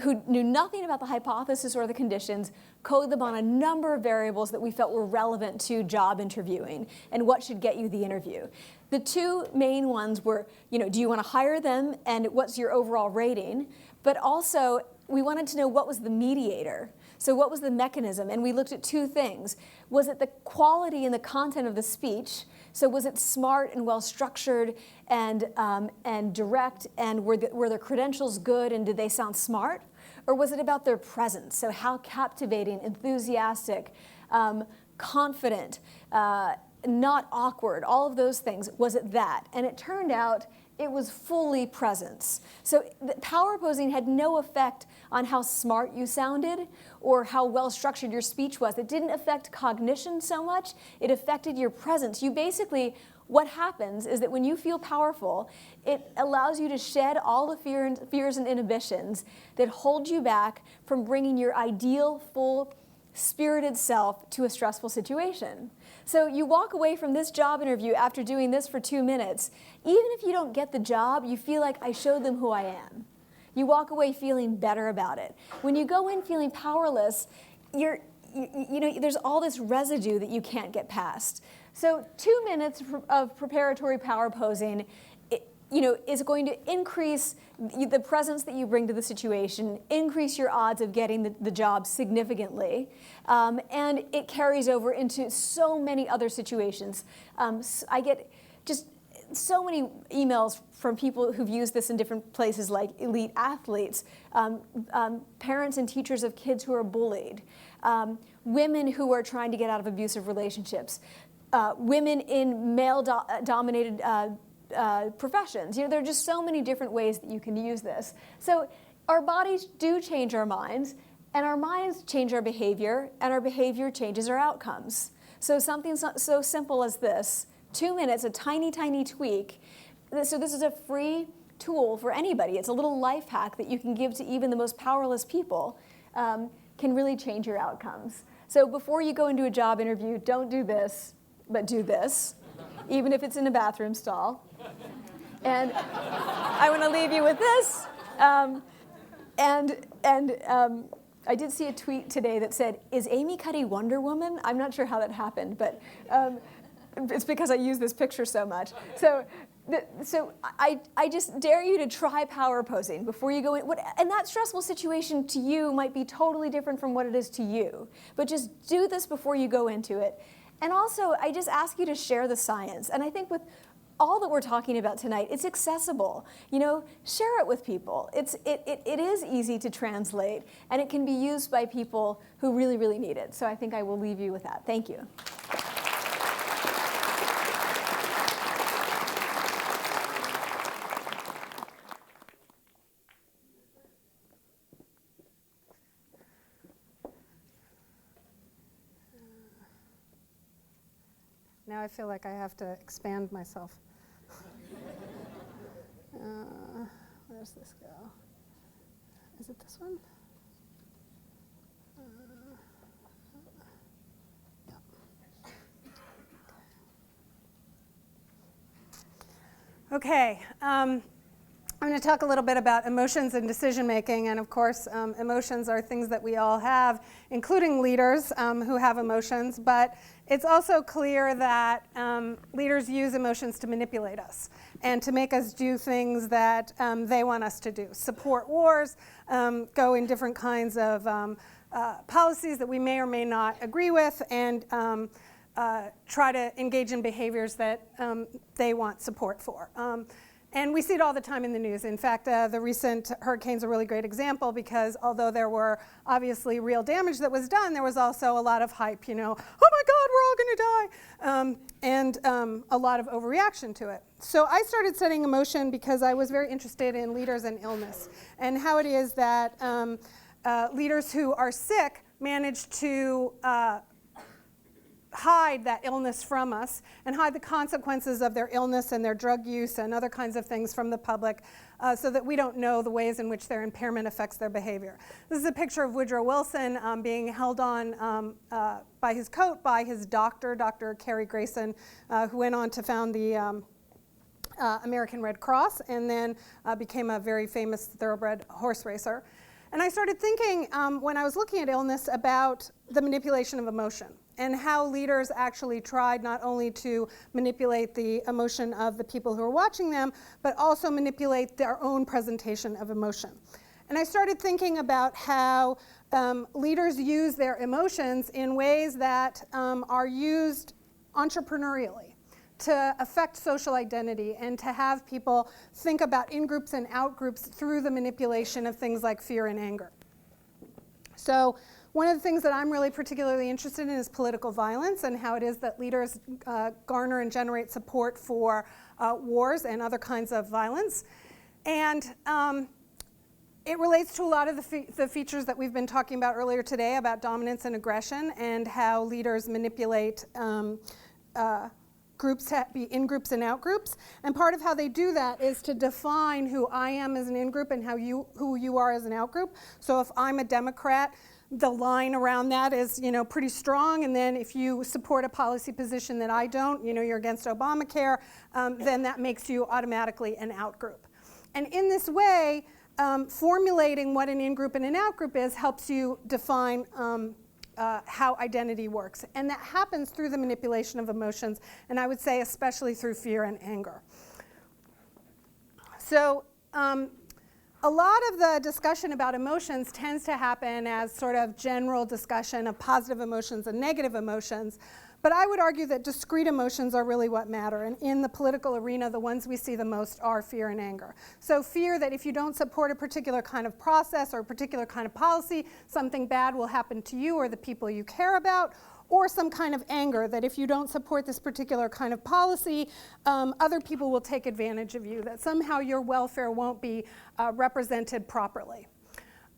who knew nothing about the hypothesis or the conditions, code them on a number of variables that we felt were relevant to job interviewing and what should get you the interview. The 2 main ones were, do you want to hire them and what's your overall rating? But also, we wanted to know what was the mediator. So what was the mechanism? And we looked at 2 things. Was it the quality and the content of the speech? So was it smart and well-structured and direct, and were their credentials good, and did they sound smart? Or was it about their presence? So how captivating, enthusiastic, confident, not awkward, all of those things, was it that? And it turned out it was fully presence. So power posing had no effect on how smart you sounded or how well structured your speech was. It didn't affect cognition so much, it affected your presence. You basically, what happens is that when you feel powerful, it allows you to shed all the fears and inhibitions that hold you back from bringing your ideal, full, spirited self to a stressful situation. So you walk away from this job interview after doing this for 2 minutes. Even if you don't get the job, you feel like I showed them who I am. You walk away feeling better about it. When you go in feeling powerless, there's all this residue that you can't get past. So 2 minutes of preparatory power posing, is going to increase the presence that you bring to the situation, increase your odds of getting the job significantly, and it carries over into so many other situations. I get just so many emails from people who've used this in different places, like elite athletes, parents and teachers of kids who are bullied, women who are trying to get out of abusive relationships, women in male-dominated professions. There are just so many different ways that you can use this. So our bodies do change our minds, and our minds change our behavior, and our behavior changes our outcomes. So something so simple as this, 2 minutes, a tiny, tiny tweak. So this is a free tool for anybody. It's a little life hack that you can give to even the most powerless people, can really change your outcomes. So before you go into a job interview, don't do this, but do this, even if it's in a bathroom stall. And I want to leave you with this. I did see a tweet today that said, "Is Amy Cuddy Wonder Woman?" I'm not sure how that happened, but it's because I use this picture so much. So I just dare you to try power posing before you go in. And that stressful situation to you might be totally different from what it is to you. But just do this before you go into it. And also, I just ask you to share the science. And I think with all that we're talking about tonight, it's accessible. Share it with people. It is easy to translate, and it can be used by people who really, really need it. So I think I will leave you with that. Thank you. Now I feel like I have to expand myself. Where's this go? Is it this one? Yeah. Okay. I'm going to talk a little bit about emotions and decision making, and of course, emotions are things that we all have, including leaders who have emotions, but it's also clear that leaders use emotions to manipulate us and to make us do things that they want us to do. Support wars, go in different kinds of policies that we may or may not agree with, and try to engage in behaviors that they want support for. And we see it all the time in the news. In fact, the recent hurricane's a really great example, because although there were obviously real damage that was done, there was also a lot of hype, oh my God, we're all going to die, and a lot of overreaction to it. So I started studying emotion because I was very interested in leaders and illness, and how it is that leaders who are sick manage to hide that illness from us and hide the consequences of their illness and their drug use and other kinds of things from the public, so that we don't know the ways in which their impairment affects their behavior. This is a picture of Woodrow Wilson being held on by his coat by his doctor, Dr. Cary Grayson, who went on to found the American Red Cross, and then became a very famous thoroughbred horse racer. And I started thinking, when I was looking at illness, about the manipulation of emotion, and how leaders actually tried not only to manipulate the emotion of the people who are watching them, but also manipulate their own presentation of emotion. And I started thinking about how leaders use their emotions in ways that are used entrepreneurially to affect social identity and to have people think about in-groups and out-groups through the manipulation of things like fear and anger. So one of the things that I'm really particularly interested in is political violence, and how it is that leaders garner and generate support for wars and other kinds of violence. And it relates to a lot of the features that we've been talking about earlier today about dominance and aggression, and how leaders manipulate groups, be in-groups and out-groups. And part of how they do that is to define who I am as an in-group and who you are as an out-group. So if I'm a Democrat, the line around that is, pretty strong. And then if you support a policy position that I don't, you're against Obamacare, then that makes you automatically an out-group. And in this way, formulating what an in-group and an out-group is helps you define how identity works. And that happens through the manipulation of emotions, and I would say especially through fear and anger. So a lot of the discussion about emotions tends to happen as sort of general discussion of positive emotions and negative emotions. But I would argue that discrete emotions are really what matter. And in the political arena, the ones we see the most are fear and anger. So fear that if you don't support a particular kind of process or a particular kind of policy, something bad will happen to you or the people you care about. Or some kind of anger that if you don't support this particular kind of policy, other people will take advantage of you, that somehow your welfare won't be represented properly.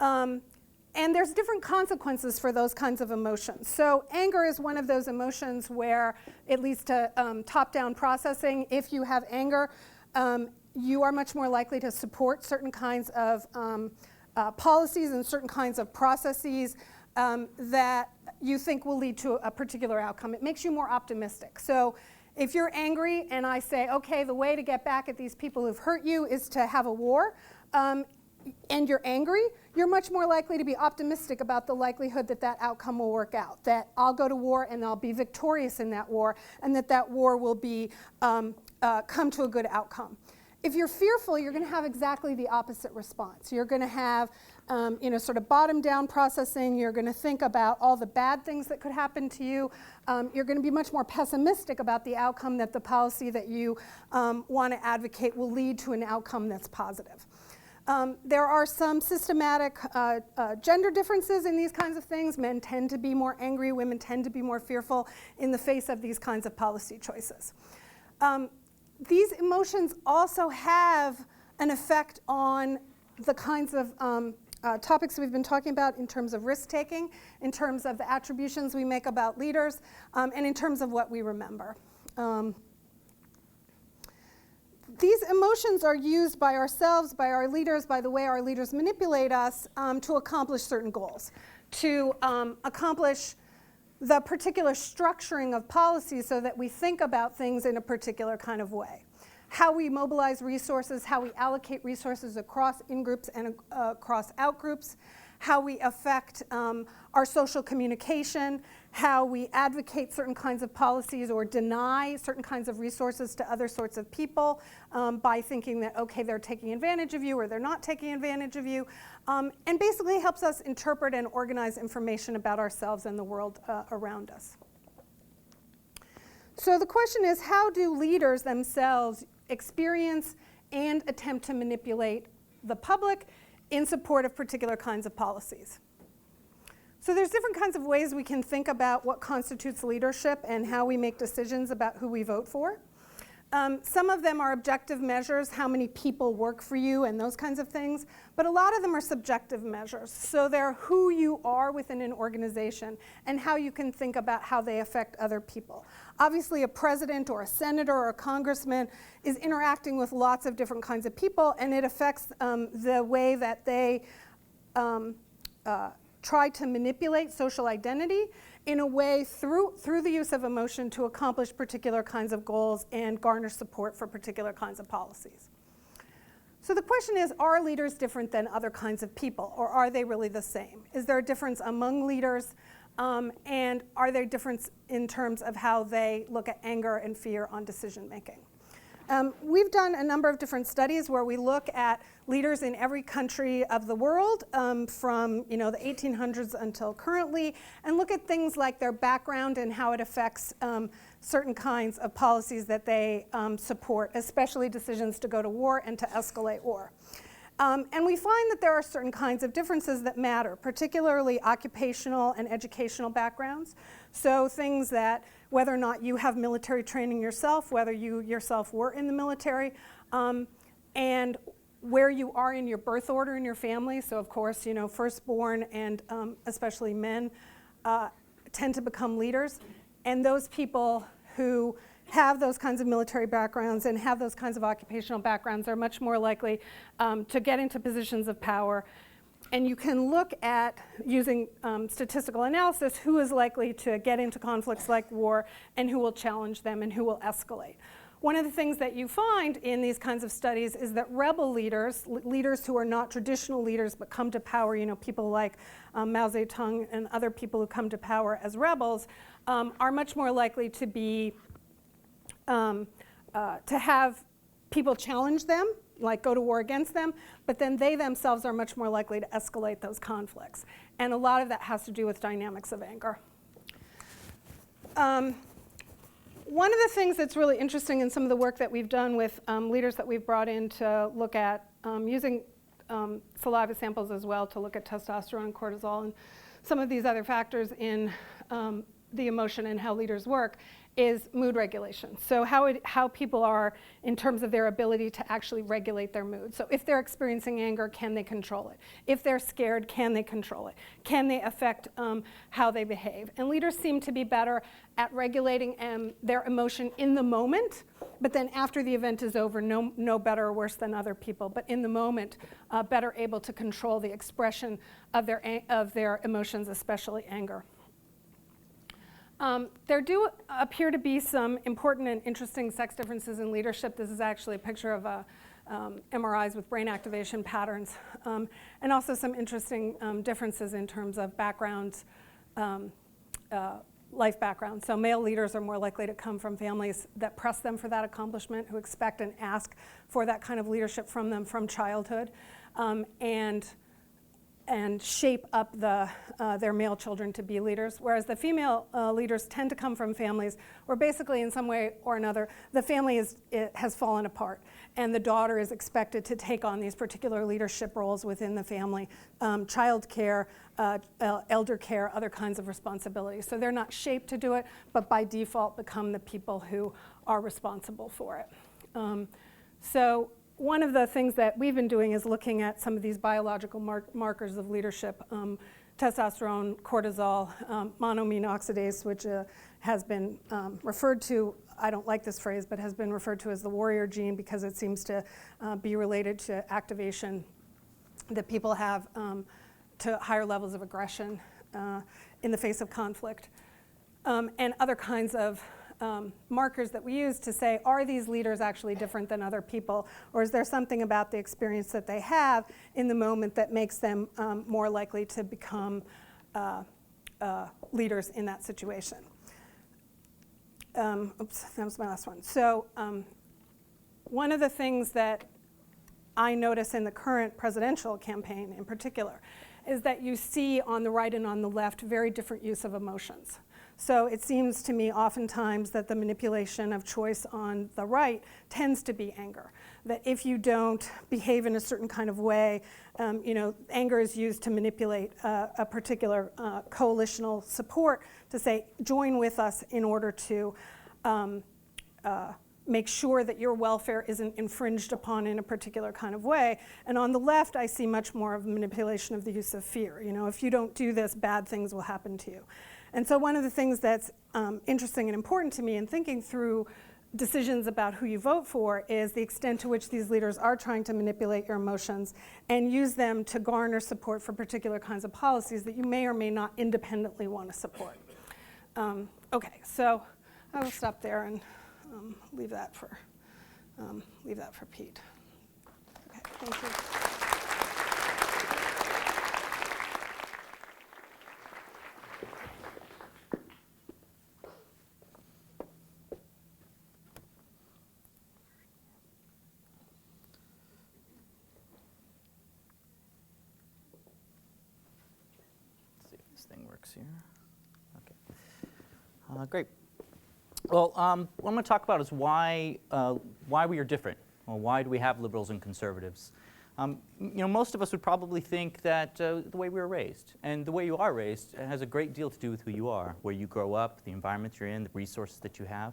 And there's different consequences for those kinds of emotions. So anger is one of those emotions where it leads to top-down processing. If you have anger, you are much more likely to support certain kinds of policies and certain kinds of processes that you think will lead to a particular outcome. It makes you more optimistic. So if you're angry and I say, okay, the way to get back at these people who've hurt you is to have a war, and you're angry, you're much more likely to be optimistic about the likelihood that that outcome will work out, that I'll go to war and I'll be victorious in that war, and that that war will be come to a good outcome. If you're fearful, you're going to have exactly the opposite response. You're going to have sort of bottom-down processing. You're going to think about all the bad things that could happen to you. You're going to be much more pessimistic about the outcome that the policy that you want to advocate will lead to an outcome that's positive. There are some systematic gender differences in these kinds of things. Men tend to be more angry. Women tend to be more fearful in the face of these kinds of policy choices. These emotions also have an effect on the kinds of topics we've been talking about in terms of risk-taking, in terms of the attributions we make about leaders, and in terms of what we remember. These emotions are used by ourselves, by our leaders, by the way our leaders manipulate us to accomplish certain goals, to accomplish the particular structuring of policies so that we think about things in a particular kind of way. How we mobilize resources, how we allocate resources across in-groups and across out-groups, how we affect our social communication, how we advocate certain kinds of policies or deny certain kinds of resources to other sorts of people by thinking that, okay, they're taking advantage of you or they're not taking advantage of you, and basically helps us interpret and organize information about ourselves and the world around us. So the question is, how do leaders themselves experience and attempt to manipulate the public in support of particular kinds of policies? So there's different kinds of ways we can think about what constitutes leadership and how we make decisions about who we vote for. Some of them are objective measures, how many people work for you and those kinds of things, but a lot of them are subjective measures. So they're who you are within an organization and how you can think about how they affect other people. Obviously, a president or a senator or a congressman is interacting with lots of different kinds of people, and it affects the way that they try to manipulate social identity in a way through the use of emotion to accomplish particular kinds of goals and garner support for particular kinds of policies. So the question is, are leaders different than other kinds of people, or are they really the same? Is there a difference among leaders, and are there difference in terms of how they look at anger and fear on decision making? We've done a number of different studies where we look at leaders in every country of the world from the 1800s until currently, and look at things like their background and how it affects certain kinds of policies that they support, especially decisions to go to war and to escalate war. And we find that there are certain kinds of differences that matter, particularly occupational and educational backgrounds. So things that whether or not you have military training yourself, whether you yourself were in the military, and where you are in your birth order in your family. So of course, firstborn and especially men tend to become leaders. And those people who have those kinds of military backgrounds and have those kinds of occupational backgrounds are much more likely to get into positions of power. And you can look at, using statistical analysis, who is likely to get into conflicts like war and who will challenge them and who will escalate. One of the things that you find in these kinds of studies is that rebel leaders, leaders who are not traditional leaders but come to power, you know, people like Mao Zedong and other people who come to power as rebels, are much more likely to be, to have people challenge them, like go to war against them, but then they themselves are much more likely to escalate those conflicts. And a lot of that has to do with dynamics of anger. One of the things that's really interesting in some of the work that we've done with leaders that we've brought in to look at using saliva samples as well to look at testosterone and cortisol and some of these other factors in the emotion and how leaders work is mood regulation. So how people are in terms of their ability to actually regulate their mood. So if they're experiencing anger, can they control it? If they're scared, can they control it? Can they affect how they behave? And leaders seem to be better at regulating their emotion in the moment, but then after the event is over, no better or worse than other people, but in the moment, better able to control the expression of their emotions, especially anger. There do appear to be some important and interesting sex differences in leadership. This is actually a picture of MRIs with brain activation patterns, and also some interesting differences in terms of backgrounds, life background. So male leaders are more likely to come from families that press them for that accomplishment, who expect and ask for that kind of leadership from them from childhood, and shape up their male children to be leaders, whereas the female leaders tend to come from families where basically in some way or another the family has fallen apart and the daughter is expected to take on these particular leadership roles within the family, child care, elder care, other kinds of responsibilities. So they're not shaped to do it, but by default become the people who are responsible for it. So one of the things that we've been doing is looking at some of these biological markers of leadership, testosterone, cortisol, monoamine oxidase, which has been referred to, I don't like this phrase, but has been referred to as the warrior gene because it seems to be related to activation that people have to higher levels of aggression in the face of conflict, and other kinds of markers that we use to say, are these leaders actually different than other people? Or is there something about the experience that they have in the moment that makes them more likely to become leaders in that situation? Oops, that was my last one. So one of the things that I notice in the current presidential campaign in particular is that you see on the right and on the left very different use of emotions. So it seems to me oftentimes that the manipulation of choice on the right tends to be anger. That if you don't behave in a certain kind of way, anger is used to manipulate a particular coalitional support to say, join with us in order to make sure that your welfare isn't infringed upon in a particular kind of way. And on the left, I see much more of manipulation of the use of fear. If you don't do this, bad things will happen to you. And so one of the things that's interesting and important to me in thinking through decisions about who you vote for is the extent to which these leaders are trying to manipulate your emotions and use them to garner support for particular kinds of policies that you may or may not independently want to support. Okay, so I will stop there and leave that for Pete. Okay, thank you. Here. Okay. Great. Well, what I'm going to talk about is why we are different. Well, why do we have liberals and conservatives? Most of us would probably think that the way we were raised, and the way you are raised has a great deal to do with who you are, where you grow up, the environment you're in, the resources that you have.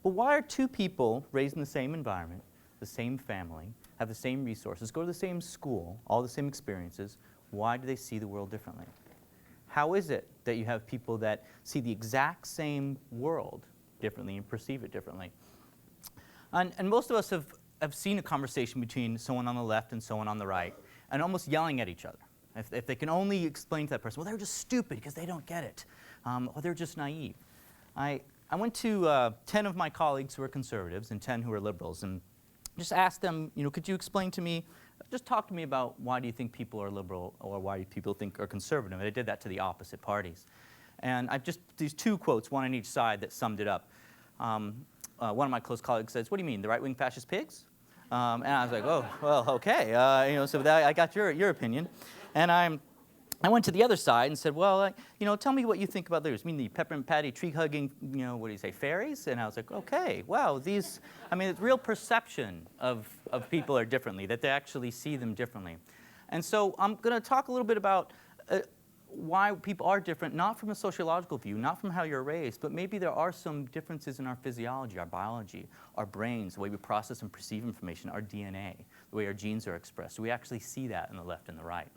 But why are two people raised in the same environment, the same family, have the same resources, go to the same school, all the same experiences, why do they see the world differently? How is it that you have people that see the exact same world differently and perceive it differently? And most of us have seen a conversation between someone on the left and someone on the right, and almost yelling at each other. If they can only explain to that person, well, they're just stupid because they don't get it, or they're just naive. I went to 10 of my colleagues who are conservatives and 10 who are liberals, and just asked them, could you explain to me, just talk to me about why do you think people are liberal or why do people think are conservative? And I did that to the opposite parties. And these 2 quotes, one on each side, that summed it up. One of my close colleagues says, what do you mean, the right-wing fascist pigs? And I was like, oh, well, okay. So I got your opinion. And I went to the other side and said, well, tell me what you think about theirs. I mean, the peppermint patty, tree-hugging, what do you say, fairies? And I was like, okay, wow, it's real perception of people are differently, that they actually see them differently. And so I'm going to talk a little bit about why people are different, not from a sociological view, not from how you're raised, but maybe there are some differences in our physiology, our biology, our brains, the way we process and perceive information, our DNA, the way our genes are expressed. We actually see that in the left and the right.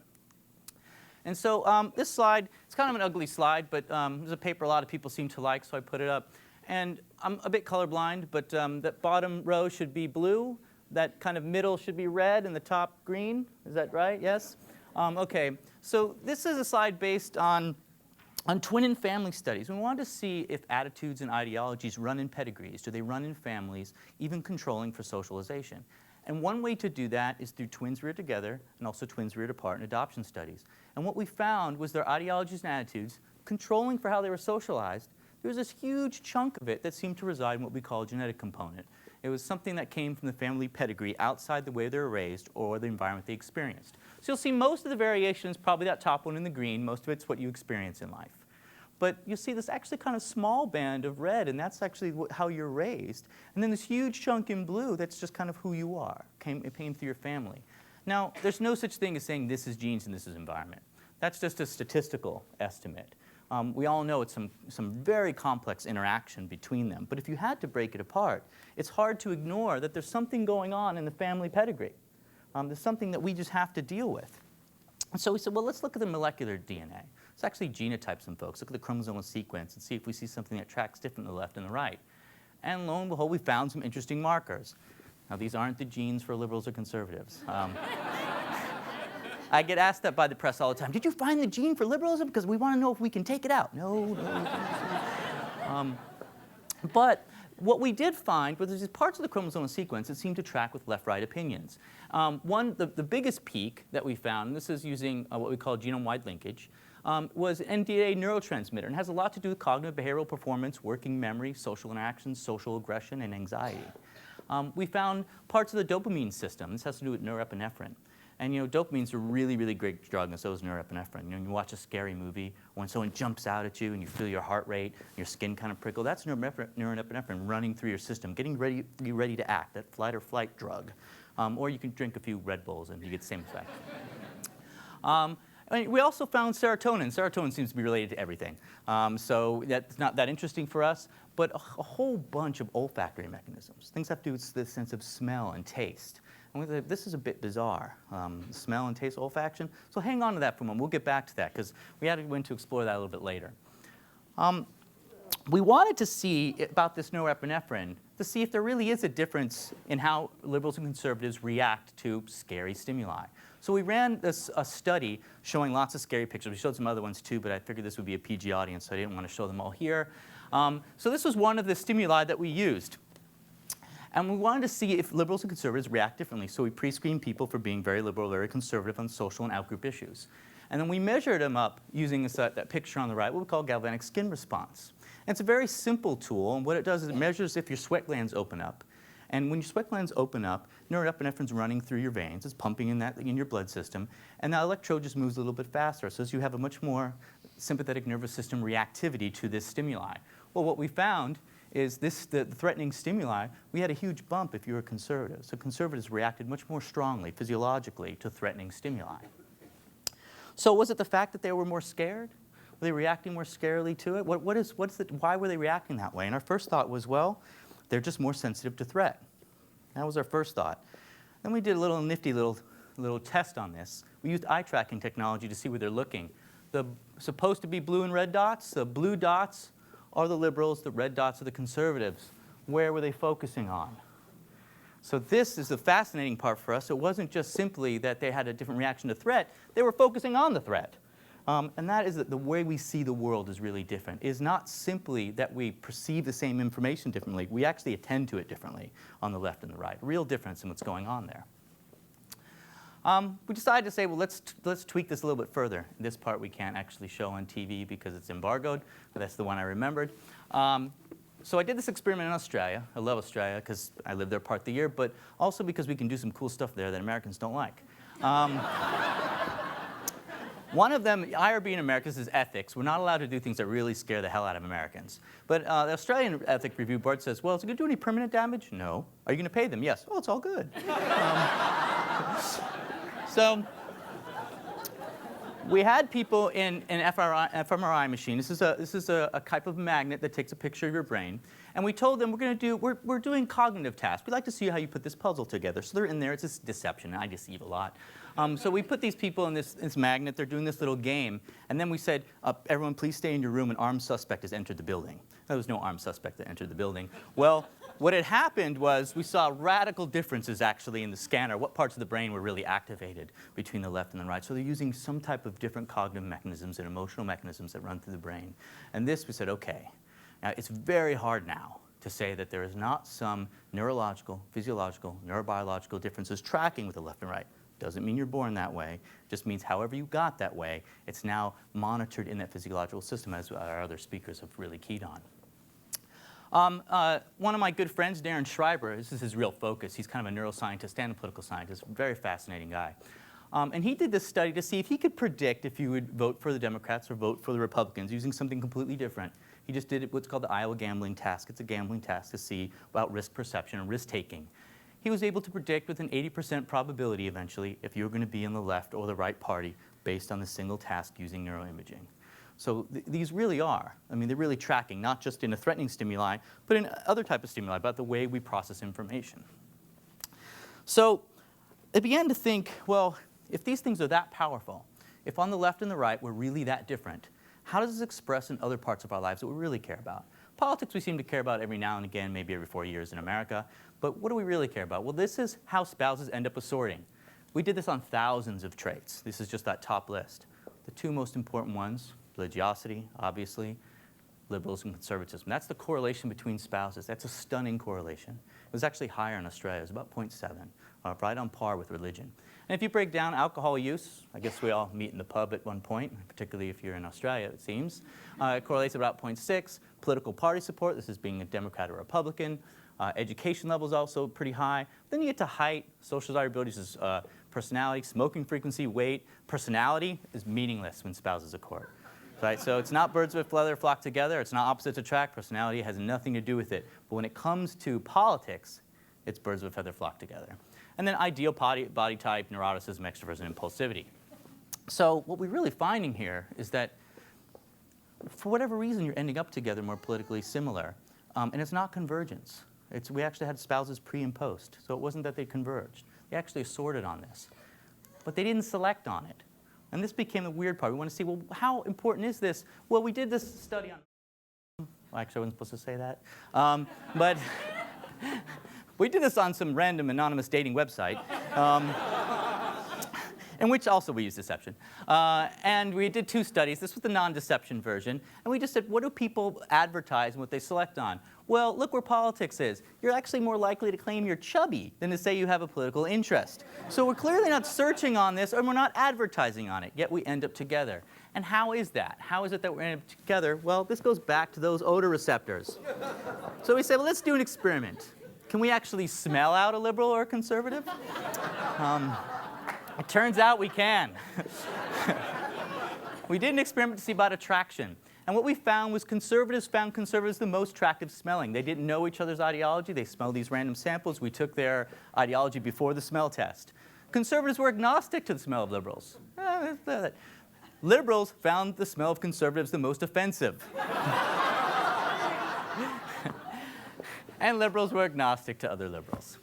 And so this slide, it's kind of an ugly slide, but there's a paper a lot of people seem to like, so I put it up. And I'm a bit colorblind, but that bottom row should be blue, that kind of middle should be red, and the top green. Is that right? Yes? Okay, so this is a slide based on twin and family studies. We wanted to see if attitudes and ideologies run in pedigrees. Do they run in families, even controlling for socialization? And one way to do that is through twins reared together and also twins reared apart in adoption studies. And what we found was their ideologies and attitudes, controlling for how they were socialized, there was this huge chunk of it that seemed to reside in what we call a genetic component. It was something that came from the family pedigree outside the way they were raised or the environment they experienced. So you'll see most of the variation is probably that top one in the green. Most of it's what you experience in life. But you'll see this actually kind of small band of red, and that's actually how you're raised. And then this huge chunk in blue, that's just kind of who you are. It came through your family. Now, there's no such thing as saying this is genes and this is environment. That's just a statistical estimate. We all know it's some very complex interaction between them. But if you had to break it apart, it's hard to ignore that there's something going on in the family pedigree. There's something that we just have to deal with. And so we said, well, let's look at the molecular DNA. Let's actually genotype some folks. Look at the chromosomal sequence and see if we see something that tracks different in the left and the right. And lo and behold, we found some interesting markers. Now, these aren't the genes for liberals or conservatives. I get asked that by the press all the time. Did you find the gene for liberalism? Because we want to know if we can take it out. No. But what we did find was there's parts of the chromosomal sequence that seem to track with left-right opinions. The biggest peak that we found, and this is using what we call genome-wide linkage, was NDA neurotransmitter, and has a lot to do with cognitive behavioral performance, working memory, social interactions, social aggression, and anxiety. We found parts of the dopamine system. This has to do with norepinephrine. And dopamine's a really, really great drug, and so is norepinephrine. When you watch a scary movie, when someone jumps out at you and you feel your heart rate, your skin kind of prickle, that's norepinephrine running through your system, getting you ready to act, that fight or flight drug. Or you can drink a few Red Bulls and you get the same effect. We also found serotonin. Serotonin seems to be related to everything. So that's not that interesting for us, but a whole bunch of olfactory mechanisms. Things have to do with the sense of smell and taste. And this is a bit bizarre, smell and taste olfaction. So hang on to that for a moment. We'll get back to that because we had to go in to explore that a little bit later. We wanted to see about this norepinephrine to see if there really is a difference in how liberals and conservatives react to scary stimuli. So we ran a study showing lots of scary pictures. We showed some other ones too, but I figured this would be a PG audience, so I didn't want to show them all here. So this was one of the stimuli that we used. And we wanted to see if liberals and conservatives react differently. So we pre-screened people for being very liberal, very conservative on social and outgroup issues. And then we measured them up using that picture on the right, what we call galvanic skin response. And it's a very simple tool, and what it does is it measures if your sweat glands open up. And when your sweat glands open up, norepinephrine's running through your veins, it's pumping in your blood system, and that electrode just moves a little bit faster, so as you have a much more sympathetic nervous system reactivity to this stimuli. Well, what we found is the threatening stimuli, we had a huge bump if you were conservative. So conservatives reacted much more strongly, physiologically, to threatening stimuli. So was it the fact that they were more scared? Were they reacting more scarily to it? Why were they reacting that way? And our first thought was, well, they're just more sensitive to threat. That was our first thought. Then we did a little nifty little test on this. We used eye tracking technology to see where they're looking. The supposed to be blue and red dots, the blue dots are the liberals, the red dots are the conservatives. Where were they focusing on? So this is the fascinating part for us. It wasn't just simply that they had a different reaction to threat. They were focusing on the threat. And that is that the way we see the world is really different. It is not simply that we perceive the same information differently. We actually attend to it differently on the left and the right. Real difference in what's going on there. We decided to say, well, let's tweak this a little bit further. This part we can't actually show on TV because it's embargoed, but that's the one I remembered. So I did this experiment in Australia. I love Australia because I live there part of the year, but also because we can do some cool stuff there that Americans don't like. One of them, IRB in America, this is ethics. We're not allowed to do things that really scare the hell out of Americans. But the Australian Ethics Review Board says, well, is it going to do any permanent damage? No. Are you going to pay them? Yes. Oh, it's all good. So we had people in an fMRI machine. This is a type of magnet that takes a picture of your brain. And we told them we're doing cognitive tasks. We'd like to see how you put this puzzle together. So they're in there. It's this deception. I deceive a lot. So we put these people in this magnet. They're doing this little game. And then we said, everyone, please stay in your room. An armed suspect has entered the building. There was no armed suspect that entered the building. Well, what had happened was we saw radical differences actually in the scanner, what parts of the brain were really activated between the left and the right. So they're using some type of different cognitive mechanisms and emotional mechanisms that run through the brain. And this we said, okay, now it's very hard now to say that there is not some neurological, physiological, neurobiological differences tracking with the left and right. Doesn't mean you're born that way. Just means however you got that way, it's now monitored in that physiological system, as our other speakers have really keyed on. One of my good friends, Darren Schreiber, this is his real focus. He's kind of a neuroscientist and a political scientist, very fascinating guy. And he did this study to see if he could predict if you would vote for the Democrats or vote for the Republicans using something completely different. He just did what's called the Iowa gambling task. It's a gambling task to see about risk perception and risk taking. He was able to predict with an 80% probability eventually if you were going to be in the left or the right party based on the single task using neuroimaging. So these really are, I mean, they're really tracking, not just in a threatening stimuli, but in other type of stimuli about the way we process information. So I began to think, well, if these things are that powerful, if on the left and the right we're really that different, how does this express in other parts of our lives that we really care about? Politics we seem to care about every now and again, maybe every 4 years in America, but what do we really care about? Well, this is how spouses end up assorting. We did this on thousands of traits. This is just that top list. The two most important ones, religiosity, obviously, liberalism and conservatism. That's the correlation between spouses. That's a stunning correlation. It was actually higher in Australia. It was about 0.7, right on par with religion. And if you break down alcohol use, I guess we all meet in the pub at one point, particularly if you're in Australia, it seems. It correlates at about 0.6. Political party support, this is being a Democrat or Republican. Education level is also pretty high. Then you get to height, social desirability is personality, smoking frequency, weight. Personality is meaningless when spouses accord. Right? So it's not birds of a feather flock together. It's not opposites attract. Personality has nothing to do with it. But when it comes to politics, it's birds of a feather flock together. And then ideal body type, neuroticism, extroversion, and impulsivity. So what we're really finding here is that for whatever reason, you're ending up together more politically similar. And it's not convergence. We actually had spouses pre and post. So it wasn't that they converged. They actually assorted on this. But they didn't select on it. And this became the weird part. We want to see, well, how important is this? Well, we did this study on... Well, actually, I wasn't supposed to say that. But we did this on some random anonymous dating website, in which also we used deception. And we did 2 studies. This was the non-deception version. And we just said, what do people advertise and what they select on? Well, look where politics is. You're actually more likely to claim you're chubby than to say you have a political interest. So we're clearly not searching on this, or we're not advertising on it, yet we end up together. And how is that? How is it that we're end up together? Well, this goes back to those odor receptors. So we said, well, let's do an experiment. Can we actually smell out a liberal or a conservative? It turns out we can. We did an experiment to see about attraction. And what we found was conservatives found conservatives the most attractive smelling. They didn't know each other's ideology. They smelled these random samples. We took their ideology before the smell test. Conservatives were agnostic to the smell of liberals. Liberals found the smell of conservatives the most offensive. And liberals were agnostic to other liberals.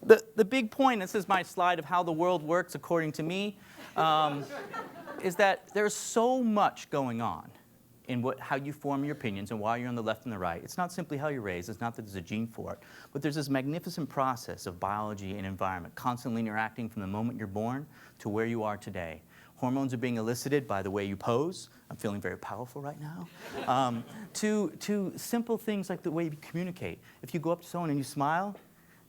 The big point, this is my slide of how the world works according to me, is that there's so much going on in how you form your opinions and why you're on the left and the right. It's not simply how you're raised. It's not that there's a gene for it. But there's this magnificent process of biology and environment constantly interacting from the moment you're born to where you are today. hormones are being elicited by the way you pose. I'm feeling very powerful right now. To simple things like the way you communicate. If you go up to someone and you smile,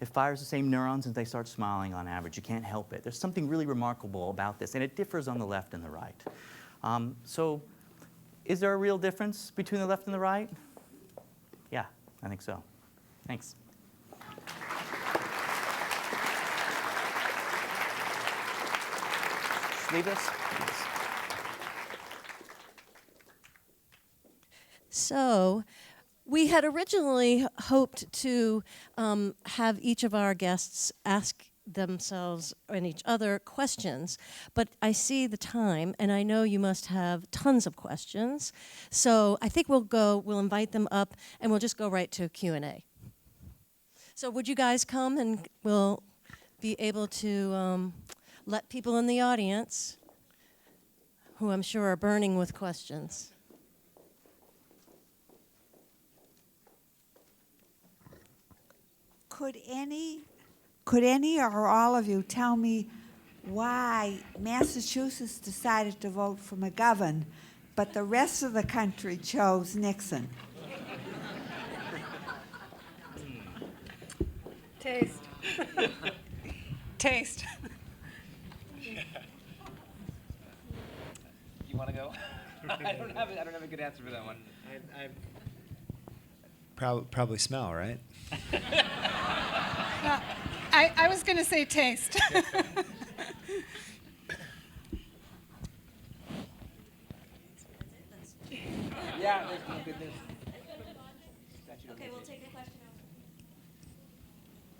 it fires the same neurons and they start smiling on average. You can't help it. There's something really remarkable about this, and it differs on the left and the right. So is there a real difference between the left and the right? Yeah, I think so. Thanks. Leave this. So, we had originally hoped to have each of our guests ask themselves and each other questions, but I see the time, and I know you must have tons of questions. So I think we'll invite them up, and we'll just go right to Q&A. So would you guys come, and we'll be able to let people in the audience, who I'm sure are burning with questions. Could any or all of you tell me why Massachusetts decided to vote for McGovern, but the rest of the country chose Nixon? Taste. Taste. You want to go? I don't have a good answer for that one. Probably smell, right? I was going to say taste. Yeah, there's no good news. Okay, we'll take the question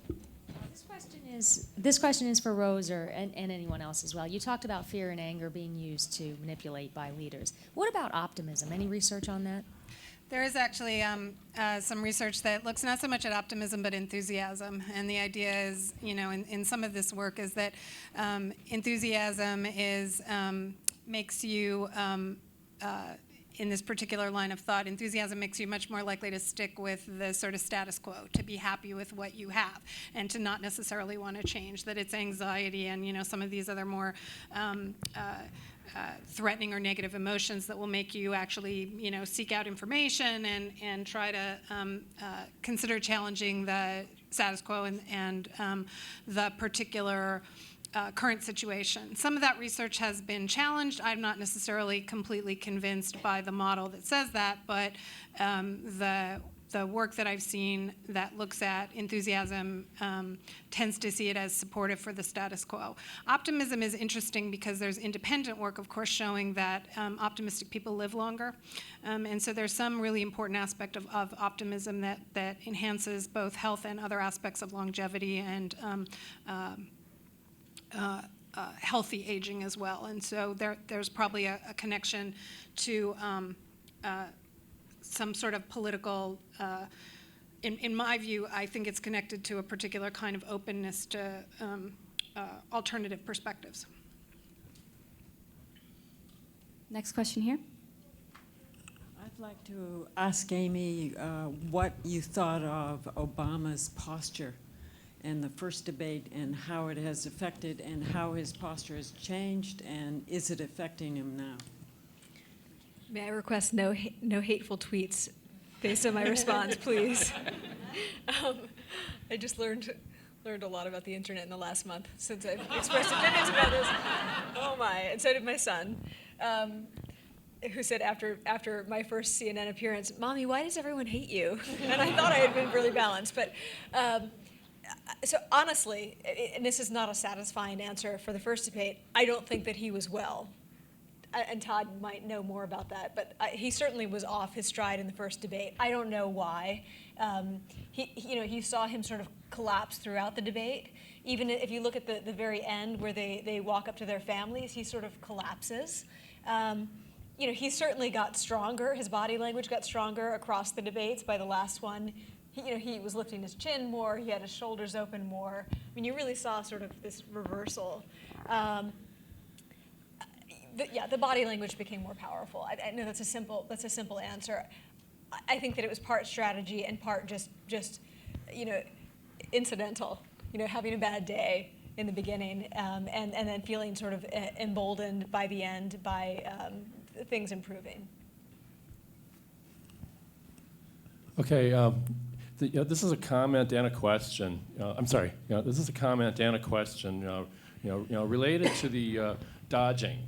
over. This question is for Rose and anyone else as well. You talked about fear and anger being used to manipulate by leaders. What about optimism? Any research on that? There is actually some research that looks not so much at optimism but enthusiasm. And the idea is, in some of this work is that enthusiasm makes you, in this particular line of thought, enthusiasm makes you much more likely to stick with the sort of status quo, to be happy with what you have, and to not necessarily want to change. That it's anxiety and some of these other more threatening or negative emotions that will make you actually, seek out information and try to consider challenging the status quo and the particular current situation. Some of that research has been challenged. I'm not necessarily completely convinced by the model that says that, but the work that I've seen that looks at enthusiasm tends to see it as supportive for the status quo. Optimism is interesting because there's independent work, of course, showing that optimistic people live longer. And so there's some really important aspect of optimism that enhances both health and other aspects of longevity and healthy aging as well. And so there's probably a connection to some sort of political, in my view, I think it's connected to a particular kind of openness to alternative perspectives. Next question here. I'd like to ask Amy what you thought of Obama's posture in the first debate and how it has affected and how his posture has changed, and is it affecting him now? May I request no hateful tweets based on my response, please? I just learned a lot about the internet in the last month since I've expressed opinions about this. Oh my, and so did my son, who said after my first CNN appearance, "Mommy, why does everyone hate you?" And I thought I had been really balanced, but so honestly, and this is not a satisfying answer for the first debate, I don't think that he was well. And Todd might know more about that, but he certainly was off his stride in the first debate. I don't know why. You saw him sort of collapse throughout the debate. Even if you look at the very end where they walk up to their families, he sort of collapses. He certainly got stronger. His body language got stronger across the debates. By the last one, he was lifting his chin more. He had his shoulders open more. I mean, you really saw sort of this reversal. The body language became more powerful. I know that's a simple answer. I think that it was part strategy and part just incidental. Having a bad day in the beginning, and then feeling sort of emboldened by the end by things improving. Okay, this is a comment and a question. I'm sorry. This is a comment and a question. Related to the dodging.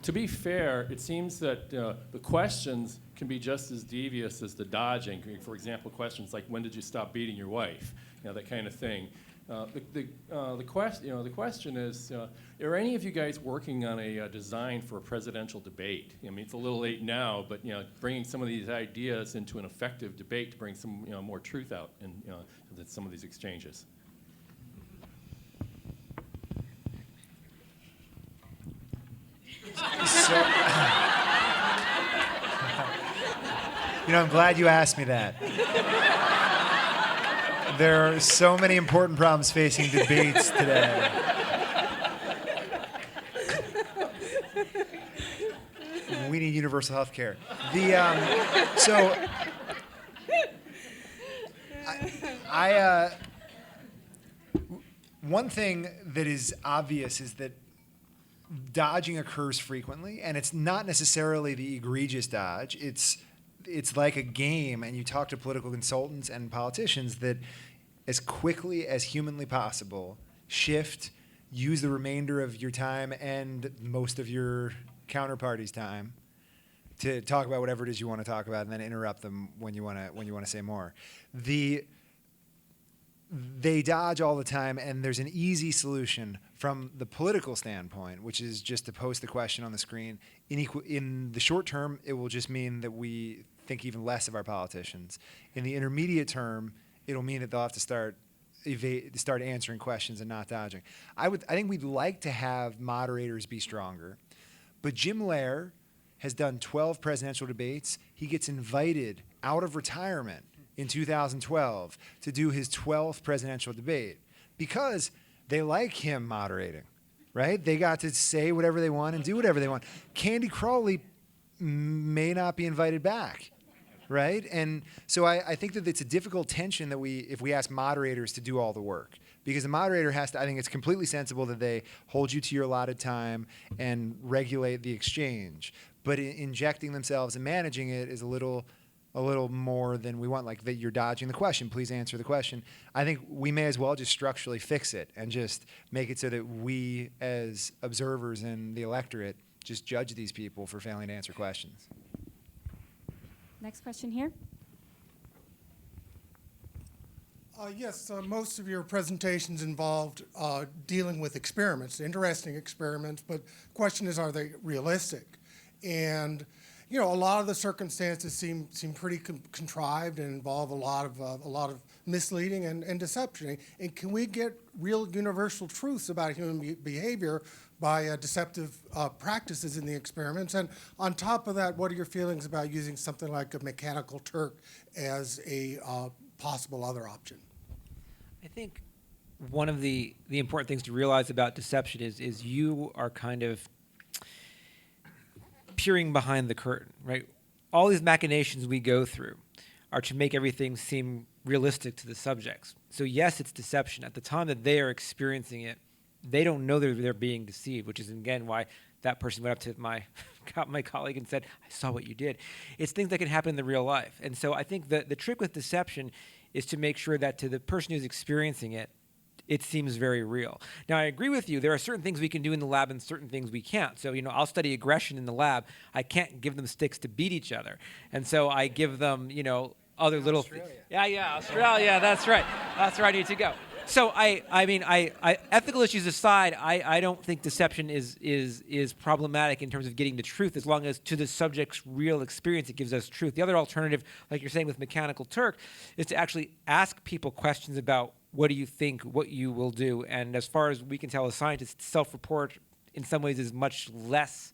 To be fair, it seems that the questions can be just as devious as the dodging. For example, questions like, "When did you stop beating your wife?" That kind of thing. The question is, are any of you guys working on a design for a presidential debate? I mean, it's a little late now, but bringing some of these ideas into an effective debate to bring some more truth out in some of these exchanges. I'm glad you asked me that. There are so many important problems facing debates today. We need universal health care. One thing that is obvious is that dodging occurs frequently, and it's not necessarily the egregious dodge. It's like a game, and you talk to political consultants and politicians that as quickly as humanly possible, shift, use the remainder of your time and most of your counterparty's time to talk about whatever it is you want to talk about, and then interrupt them when you want to say more. They dodge all the time, and there's an easy solution from the political standpoint, which is just to post the question on the screen. In the short term, it will just mean that we think even less of our politicians. In the intermediate term, it'll mean that they'll have to start answering questions and not dodging. I think we'd like to have moderators be stronger, but Jim Lehrer has done 12 presidential debates. He gets invited out of retirement in 2012 to do his 12th presidential debate because they like him moderating, right? They got to say whatever they want and do whatever they want. Candy Crawley may not be invited back, right? And so I think that it's a difficult tension that if we ask moderators to do all the work, because the moderator has to, I think it's completely sensible that they hold you to your allotted time and regulate the exchange, but injecting themselves and managing it is a little more than we want, like that you're dodging the question, please answer the question. I think we may as well just structurally fix it and just make it so that we as observers in the electorate just judge these people for failing to answer questions. Next question here. Yes, most of your presentations involved dealing with experiments, interesting experiments, but the question is, are they realistic? And a lot of the circumstances seem pretty contrived and involve a lot of misleading and deception. And can we get real universal truths about human behavior by deceptive practices in the experiments? And on top of that, what are your feelings about using something like a mechanical Turk as a possible other option? I think one of the important things to realize about deception is you are kind of peering behind the curtain, right? All these machinations we go through are to make everything seem realistic to the subjects. So yes, it's deception. At the time that they are experiencing it, they don't know they're being deceived, which is again why that person went up to my colleague and said, "I saw what you did." It's things that can happen in the real life. And so I think the trick with deception is to make sure that to the person who's experiencing it, it seems very real. Now, I agree with you. There are certain things we can do in the lab and certain things we can't. So, I'll study aggression in the lab. I can't give them sticks to beat each other. And so I give them, other little... Australia. Yeah, Australia. That's right. That's where I need to go. So, ethical issues aside, I don't think deception is problematic in terms of getting the truth, as long as to the subject's real experience it gives us truth. The other alternative, like you're saying with Mechanical Turk, is to actually ask people questions about what do you think, what you will do. And as far as we can tell as scientists, self-report in some ways is much less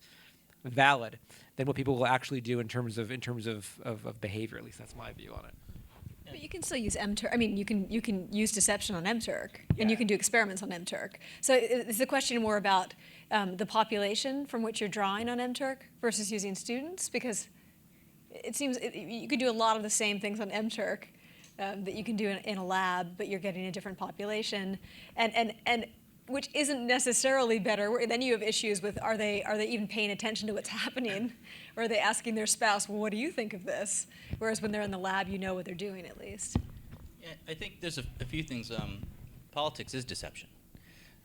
valid than what people will actually do in terms of behavior. At least that's my view on it. But you can still use MTurk. I mean, you can use deception on MTurk, and you can do experiments on MTurk. So is the question more about the population from which you're drawing on MTurk versus using students? Because it seems you could do a lot of the same things on MTurk that you can do in a lab, but you're getting a different population. And which isn't necessarily better. Then you have issues with, are they even paying attention to what's happening? Or are they asking their spouse, well, what do you think of this? Whereas when they're in the lab, you know what they're doing at least. Yeah, I think there's a few things. Politics is deception.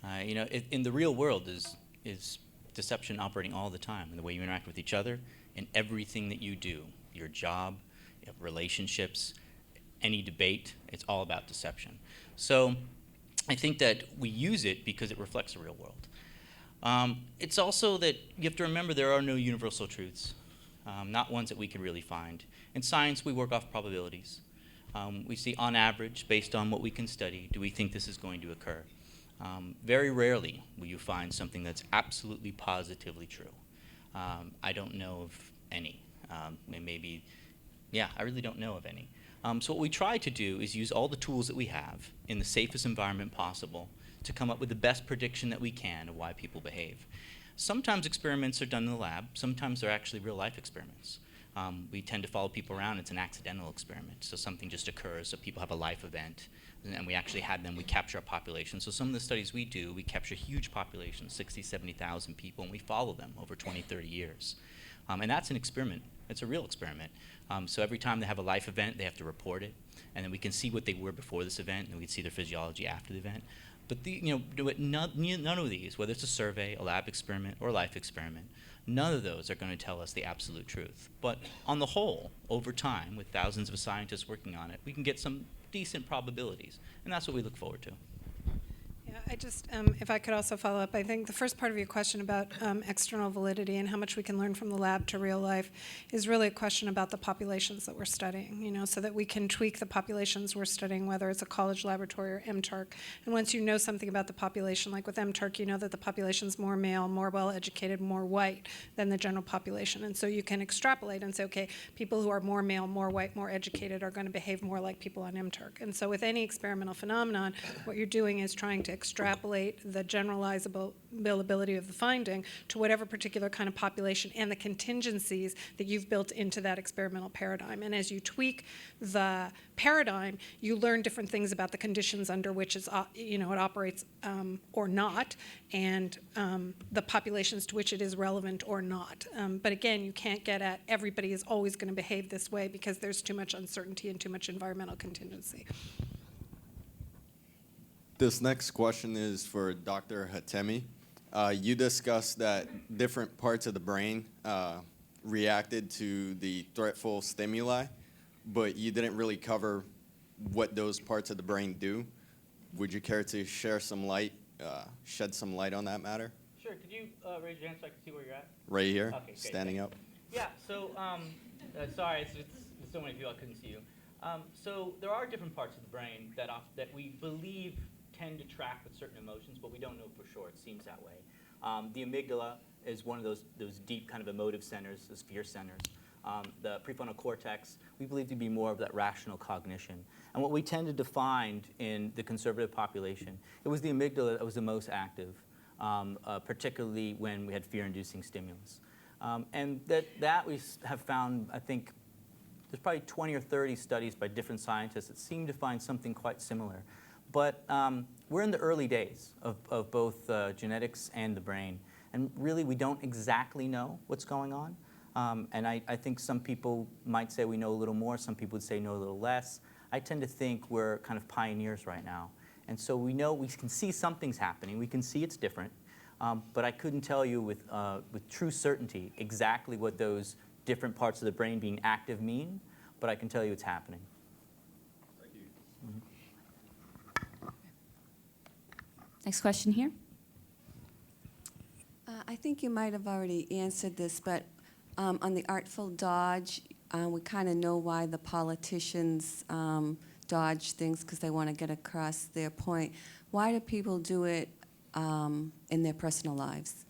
In the real world is deception operating all the time in the way you interact with each other, in everything that you do, your job, relationships, any debate, it's all about deception. So I think that we use it because it reflects the real world. It's also that you have to remember there are no universal truths, not ones that we can really find. In science, we work off probabilities. We see on average, based on what we can study, do we think this is going to occur? Very rarely will you find something that's absolutely positively true. I don't know of any. Maybe, yeah, I really don't know of any. So what we try to do is use all the tools that we have in the safest environment possible to come up with the best prediction that we can of why people behave. Sometimes experiments are done in the lab. Sometimes they're actually real-life experiments. We tend to follow people around. It's an accidental experiment. So something just occurs. So people have a life event. And we actually had them. We capture a population. So some of the studies we do, we capture huge populations, 60, 70,000 people, and we follow them over 20, 30 years. And that's an experiment. It's a real experiment. So every time they have a life event, they have to report it. And then we can see what they were before this event, and we can see their physiology after the event. But none of these, whether it's a survey, a lab experiment, or a life experiment, none of those are going to tell us the absolute truth. But on the whole, over time, with thousands of scientists working on it, we can get some decent probabilities. And that's what we look forward to. Yeah, I just, if I could also follow up, I think the first part of your question about external validity and how much we can learn from the lab to real life is really a question about the populations that we're studying, so that we can tweak the populations we're studying, whether it's a college laboratory or MTARC. And once you know something about the population, like with MTARC, you know that the population's more male, more well-educated, more white than the general population. And so you can extrapolate and say, okay, people who are more male, more white, more educated are going to behave more like people on MTARC. And so with any experimental phenomenon, what you're doing is trying to extrapolate the generalizability of the finding to whatever particular kind of population and the contingencies that you've built into that experimental paradigm. And as you tweak the paradigm, you learn different things about the conditions under which it operates or not, and the populations to which it is relevant or not. But again, you can't get at everybody is always going to behave this way because there's too much uncertainty and too much environmental contingency. This next question is for Dr. Hatemi. You discussed that different parts of the brain reacted to the threatful stimuli, but you didn't really cover what those parts of the brain do. Would you care to shed some light on that matter? Sure. Could you raise your hand so I can see where you're at? Right here, okay, great, standing up. Yeah, so, sorry, it's so many people I couldn't see you. So there are different parts of the brain that we believe tend to track with certain emotions, but we don't know for sure. It seems that way. The amygdala is one of those deep kind of emotive centers, those fear centers. The prefrontal cortex, we believe to be more of that rational cognition. And what we tended to find in the conservative population, it was the amygdala that was the most active, particularly when we had fear-inducing stimulus. And that we have found, I think, there's probably 20 or 30 studies by different scientists that seem to find something quite similar. But we're in the early days of both genetics and the brain. And really, we don't exactly know what's going on. And I think some people might say we know a little more. Some people would say know a little less. I tend to think we're kind of pioneers right now. And so we know we can see something's happening. We can see it's different. But I couldn't tell you with true certainty exactly what those different parts of the brain being active mean. But I can tell you it's happening. Thank you. Mm-hmm. Next question here. I think you might have already answered this, but on the Artful Dodge, we kind of know why the politicians dodge things because they want to get across their point. Why do people do it in their personal lives?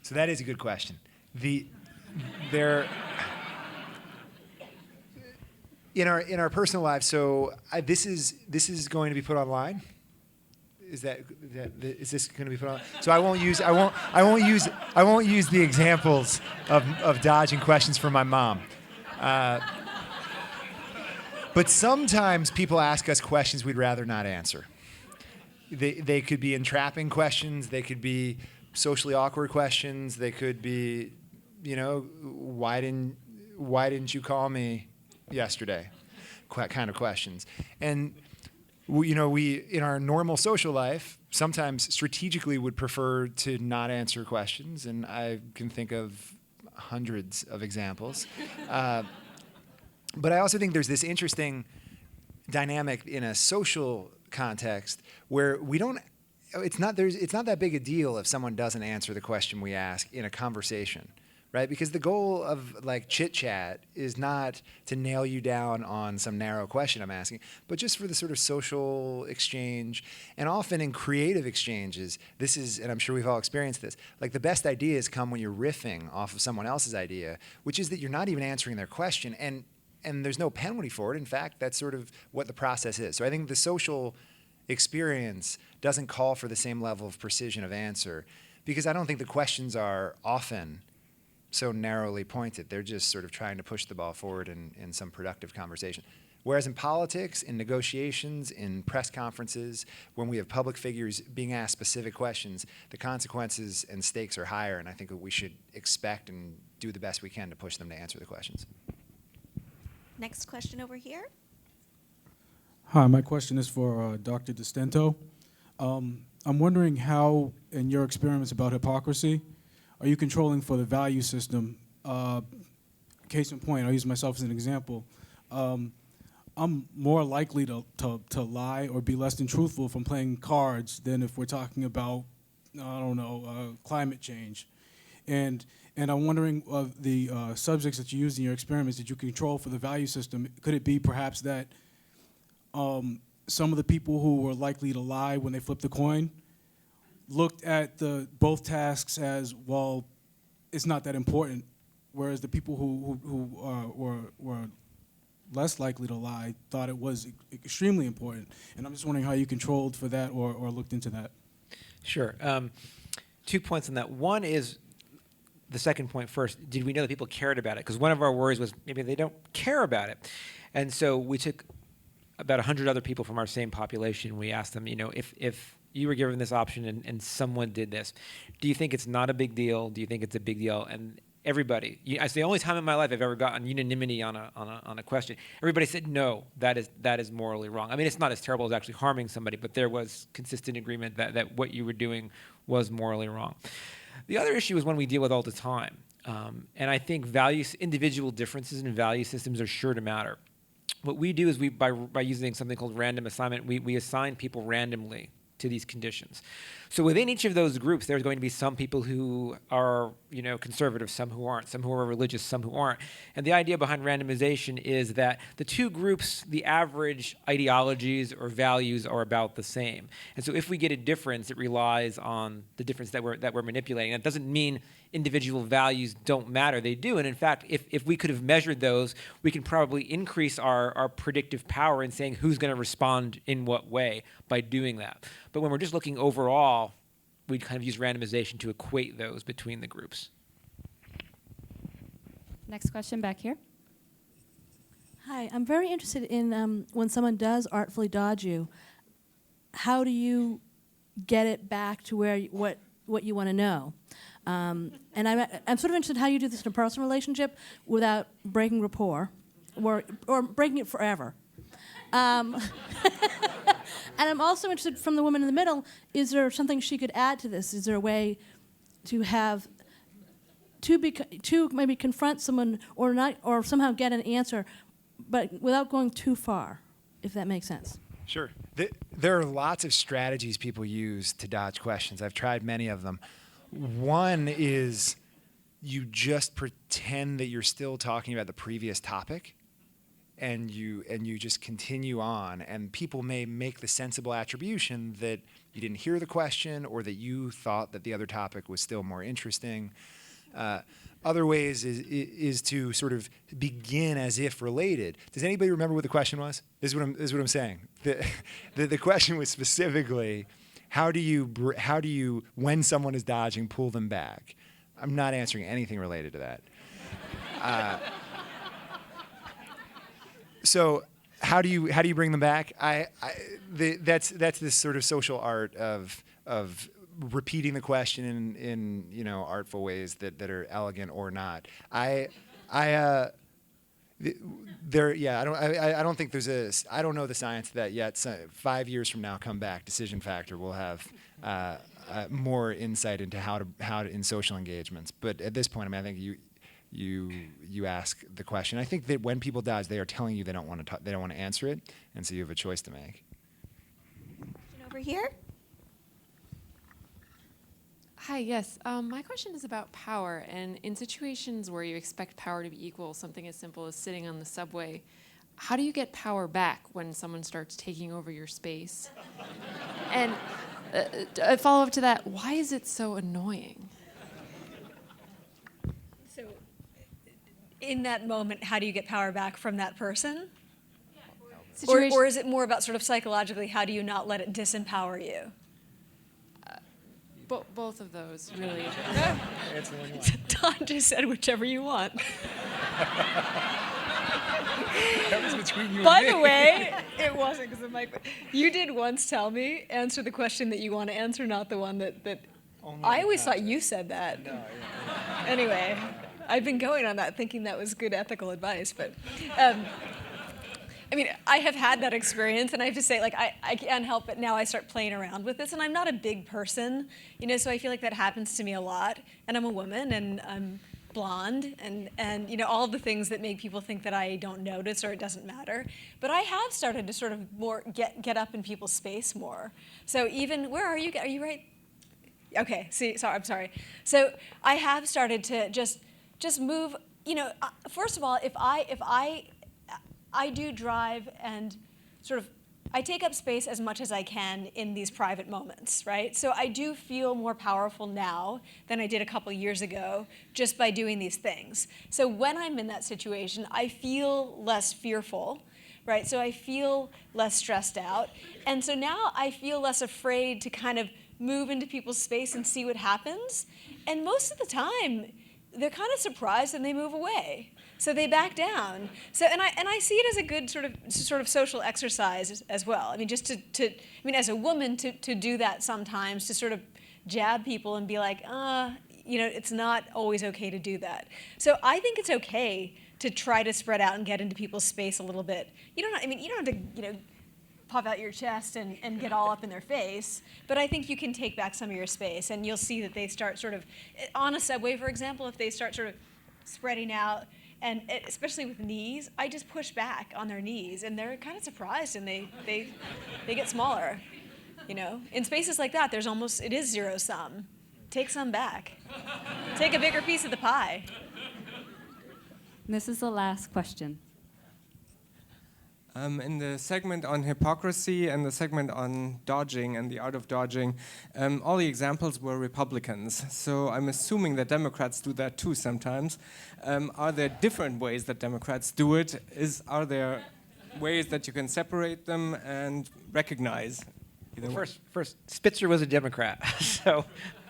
So that is a good question. In our personal lives, so this is going to be put online. Is this going to be put on? So I won't use the examples of dodging questions from my mom. But sometimes people ask us questions we'd rather not answer. they could be entrapping questions. They could be socially awkward questions. They could be, why didn't you call me yesterday? Kind of questions. And we in our normal social life sometimes strategically would prefer to not answer questions, and I can think of hundreds of examples. But I also think there's this interesting dynamic in a social context where it's not that big a deal if someone doesn't answer the question we ask in a conversation, right? Because the goal of like chit chat is not to nail you down on some narrow question I'm asking, but just for the sort of social exchange. And often in creative exchanges, and I'm sure we've all experienced this, like the best ideas come when you're riffing off of someone else's idea, which is that you're not even answering their question, and there's no penalty for it. In fact, that's sort of what the process is. So I think the social experience doesn't call for the same level of precision of answer, because I don't think the questions are often so narrowly pointed. They're just sort of trying to push the ball forward in some productive conversation. Whereas in politics, in negotiations, in press conferences, when we have public figures being asked specific questions, the consequences and stakes are higher, and I think that we should expect and do the best we can to push them to answer the questions. Next question over here. Hi, my question is for Dr. DeSteno. I'm wondering how, in your experiments about hypocrisy, are you controlling for the value system? Case in point, I'll use myself as an example. I'm more likely to lie or be less than truthful if I'm playing cards than if we're talking about, climate change. And I'm wondering of the subjects that you used in your experiments that you control for the value system, could it be perhaps that some of the people who were likely to lie when they flipped the coin looked at both tasks as, well, it's not that important, whereas the people who were less likely to lie thought it was extremely important. And I'm just wondering how you controlled for that or looked into that. Sure. 2 points on that. One is the second point first. Did we know that people cared about it? Because one of our worries was maybe they don't care about it. And so we took about 100 other people from our same population. We asked them, if you were given this option and someone did this, do you think it's not a big deal? Do you think it's a big deal? And everybody, it's the only time in my life I've ever gotten unanimity on a question. Everybody said, no, that is morally wrong. I mean, it's not as terrible as actually harming somebody, but there was consistent agreement that what you were doing was morally wrong. The other issue is one we deal with all the time. And I think individual differences in value systems are sure to matter. What we do is by using something called random assignment, we assign people randomly to these conditions. So within each of those groups, there's going to be some people who are, conservative, some who aren't, some who are religious, some who aren't. And the idea behind randomization is that the two groups, the average ideologies or values are about the same. And so if we get a difference, it relies on the difference that we're manipulating. That doesn't mean individual values don't matter. They do. And in fact, if we could have measured those, we can probably increase our predictive power in saying who's going to respond in what way by doing that. But when we're just looking overall, we kind of use randomization to equate those between the groups. Next question back here. Hi, I'm very interested in when someone does artfully dodge you, how do you get it back to where what you want to know? And I'm sort of interested in how you do this in a personal relationship without breaking rapport or breaking it forever. And I'm also interested from the woman in the middle, is there something she could add to this? Is there a way to have to maybe confront someone or not, or somehow get an answer, but without going too far, if that makes sense? Sure. There are lots of strategies people use to dodge questions. I've tried many of them. One is you just pretend that you're still talking about the previous topic, and you just continue on, and people may make the sensible attribution that you didn't hear the question or that you thought that the other topic was still more interesting. Other ways is to sort of begin as if related. Does anybody remember what the question was? This is what I'm saying. The question was specifically, how do you when someone is dodging, pull them back? I'm not answering anything related to that. So how do you bring them back? that's this sort of social art of repeating the question in artful ways that are elegant or not. I don't think I don't know the science of that yet. So 5 years from now, come back, decision factor, we'll have more insight into how to in social engagements. But at this point, I think you ask the question. I think that when people dodge, they are telling you they don't want to answer it, and so you have a choice to make. Over here. Hi, yes. My question is about power, and in situations where you expect power to be equal, something as simple as sitting on the subway, how do you get power back when someone starts taking over your space? And a follow-up to that, why is it so annoying? So, in that moment, how do you get power back from that person? Or is it more about sort of psychologically, how do you not let it disempower you? Both of those, really. Todd just said whichever you want. That was between you By and me. the way, it wasn't because of Mike. You did once tell me, answer the question that you want to answer, not the one that I always thought you said that. No, yeah. Anyway, I've been going on that thinking that was good ethical advice, but I mean, I have had that experience, and I have to say, like, I can't help it now. I start playing around with this, and I'm not a big person, so I feel like that happens to me a lot. And I'm a woman, and I'm blonde, and all of the things that make people think that I don't notice or it doesn't matter. But I have started to sort of more get up in people's space more. So even, where are you? Are you right? Okay. I'm sorry. So I have started to just move. First of all, if I do drive and sort of, I take up space as much as I can in these private moments, right? So I do feel more powerful now than I did a couple years ago just by doing these things. So when I'm in that situation, I feel less fearful, right? So I feel less stressed out. And so now I feel less afraid to kind of move into people's space and see what happens. And most of the time, they're kind of surprised and they move away. So they back down. So and I see it as a good sort of social exercise as well. I mean, just as a woman to do that sometimes, to sort of jab people and be like, it's not always okay to do that. So I think it's okay to try to spread out and get into people's space a little bit. You don't have to puff out your chest and get all up in their face, but I think you can take back some of your space, and you'll see that they start sort of, on a subway, for example, if they start sort of spreading out, and especially with knees, I just push back on their knees, and they're kind of surprised, and they get smaller. In spaces like that, it is zero sum. Take some back. Take a bigger piece of the pie. This is the last question. In the segment on hypocrisy and the segment on dodging and the art of dodging, all the examples were Republicans. So I'm assuming that Democrats do that too sometimes. Are there different ways that Democrats do it? Are there ways that you can separate them and recognize? First, Spitzer was a Democrat, so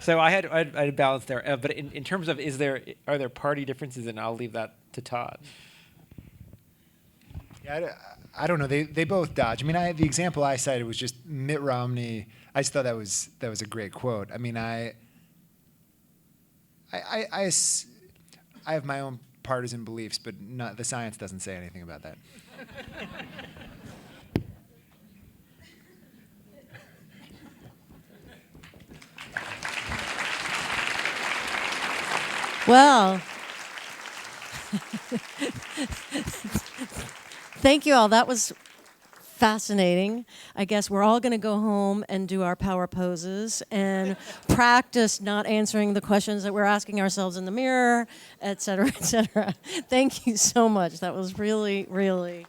I had a balance there. But in terms of are there party differences, and I'll leave that to Todd. Yeah, I don't know. They both dodge. I mean, the example I cited was just Mitt Romney. I just thought that was a great quote. I mean, I have my own partisan beliefs, but the science doesn't say anything about that. Well, thank you all. That was fascinating. I guess we're all going to go home and do our power poses and practice not answering the questions that we're asking ourselves in the mirror, et cetera, et cetera. Thank you so much. That was really, really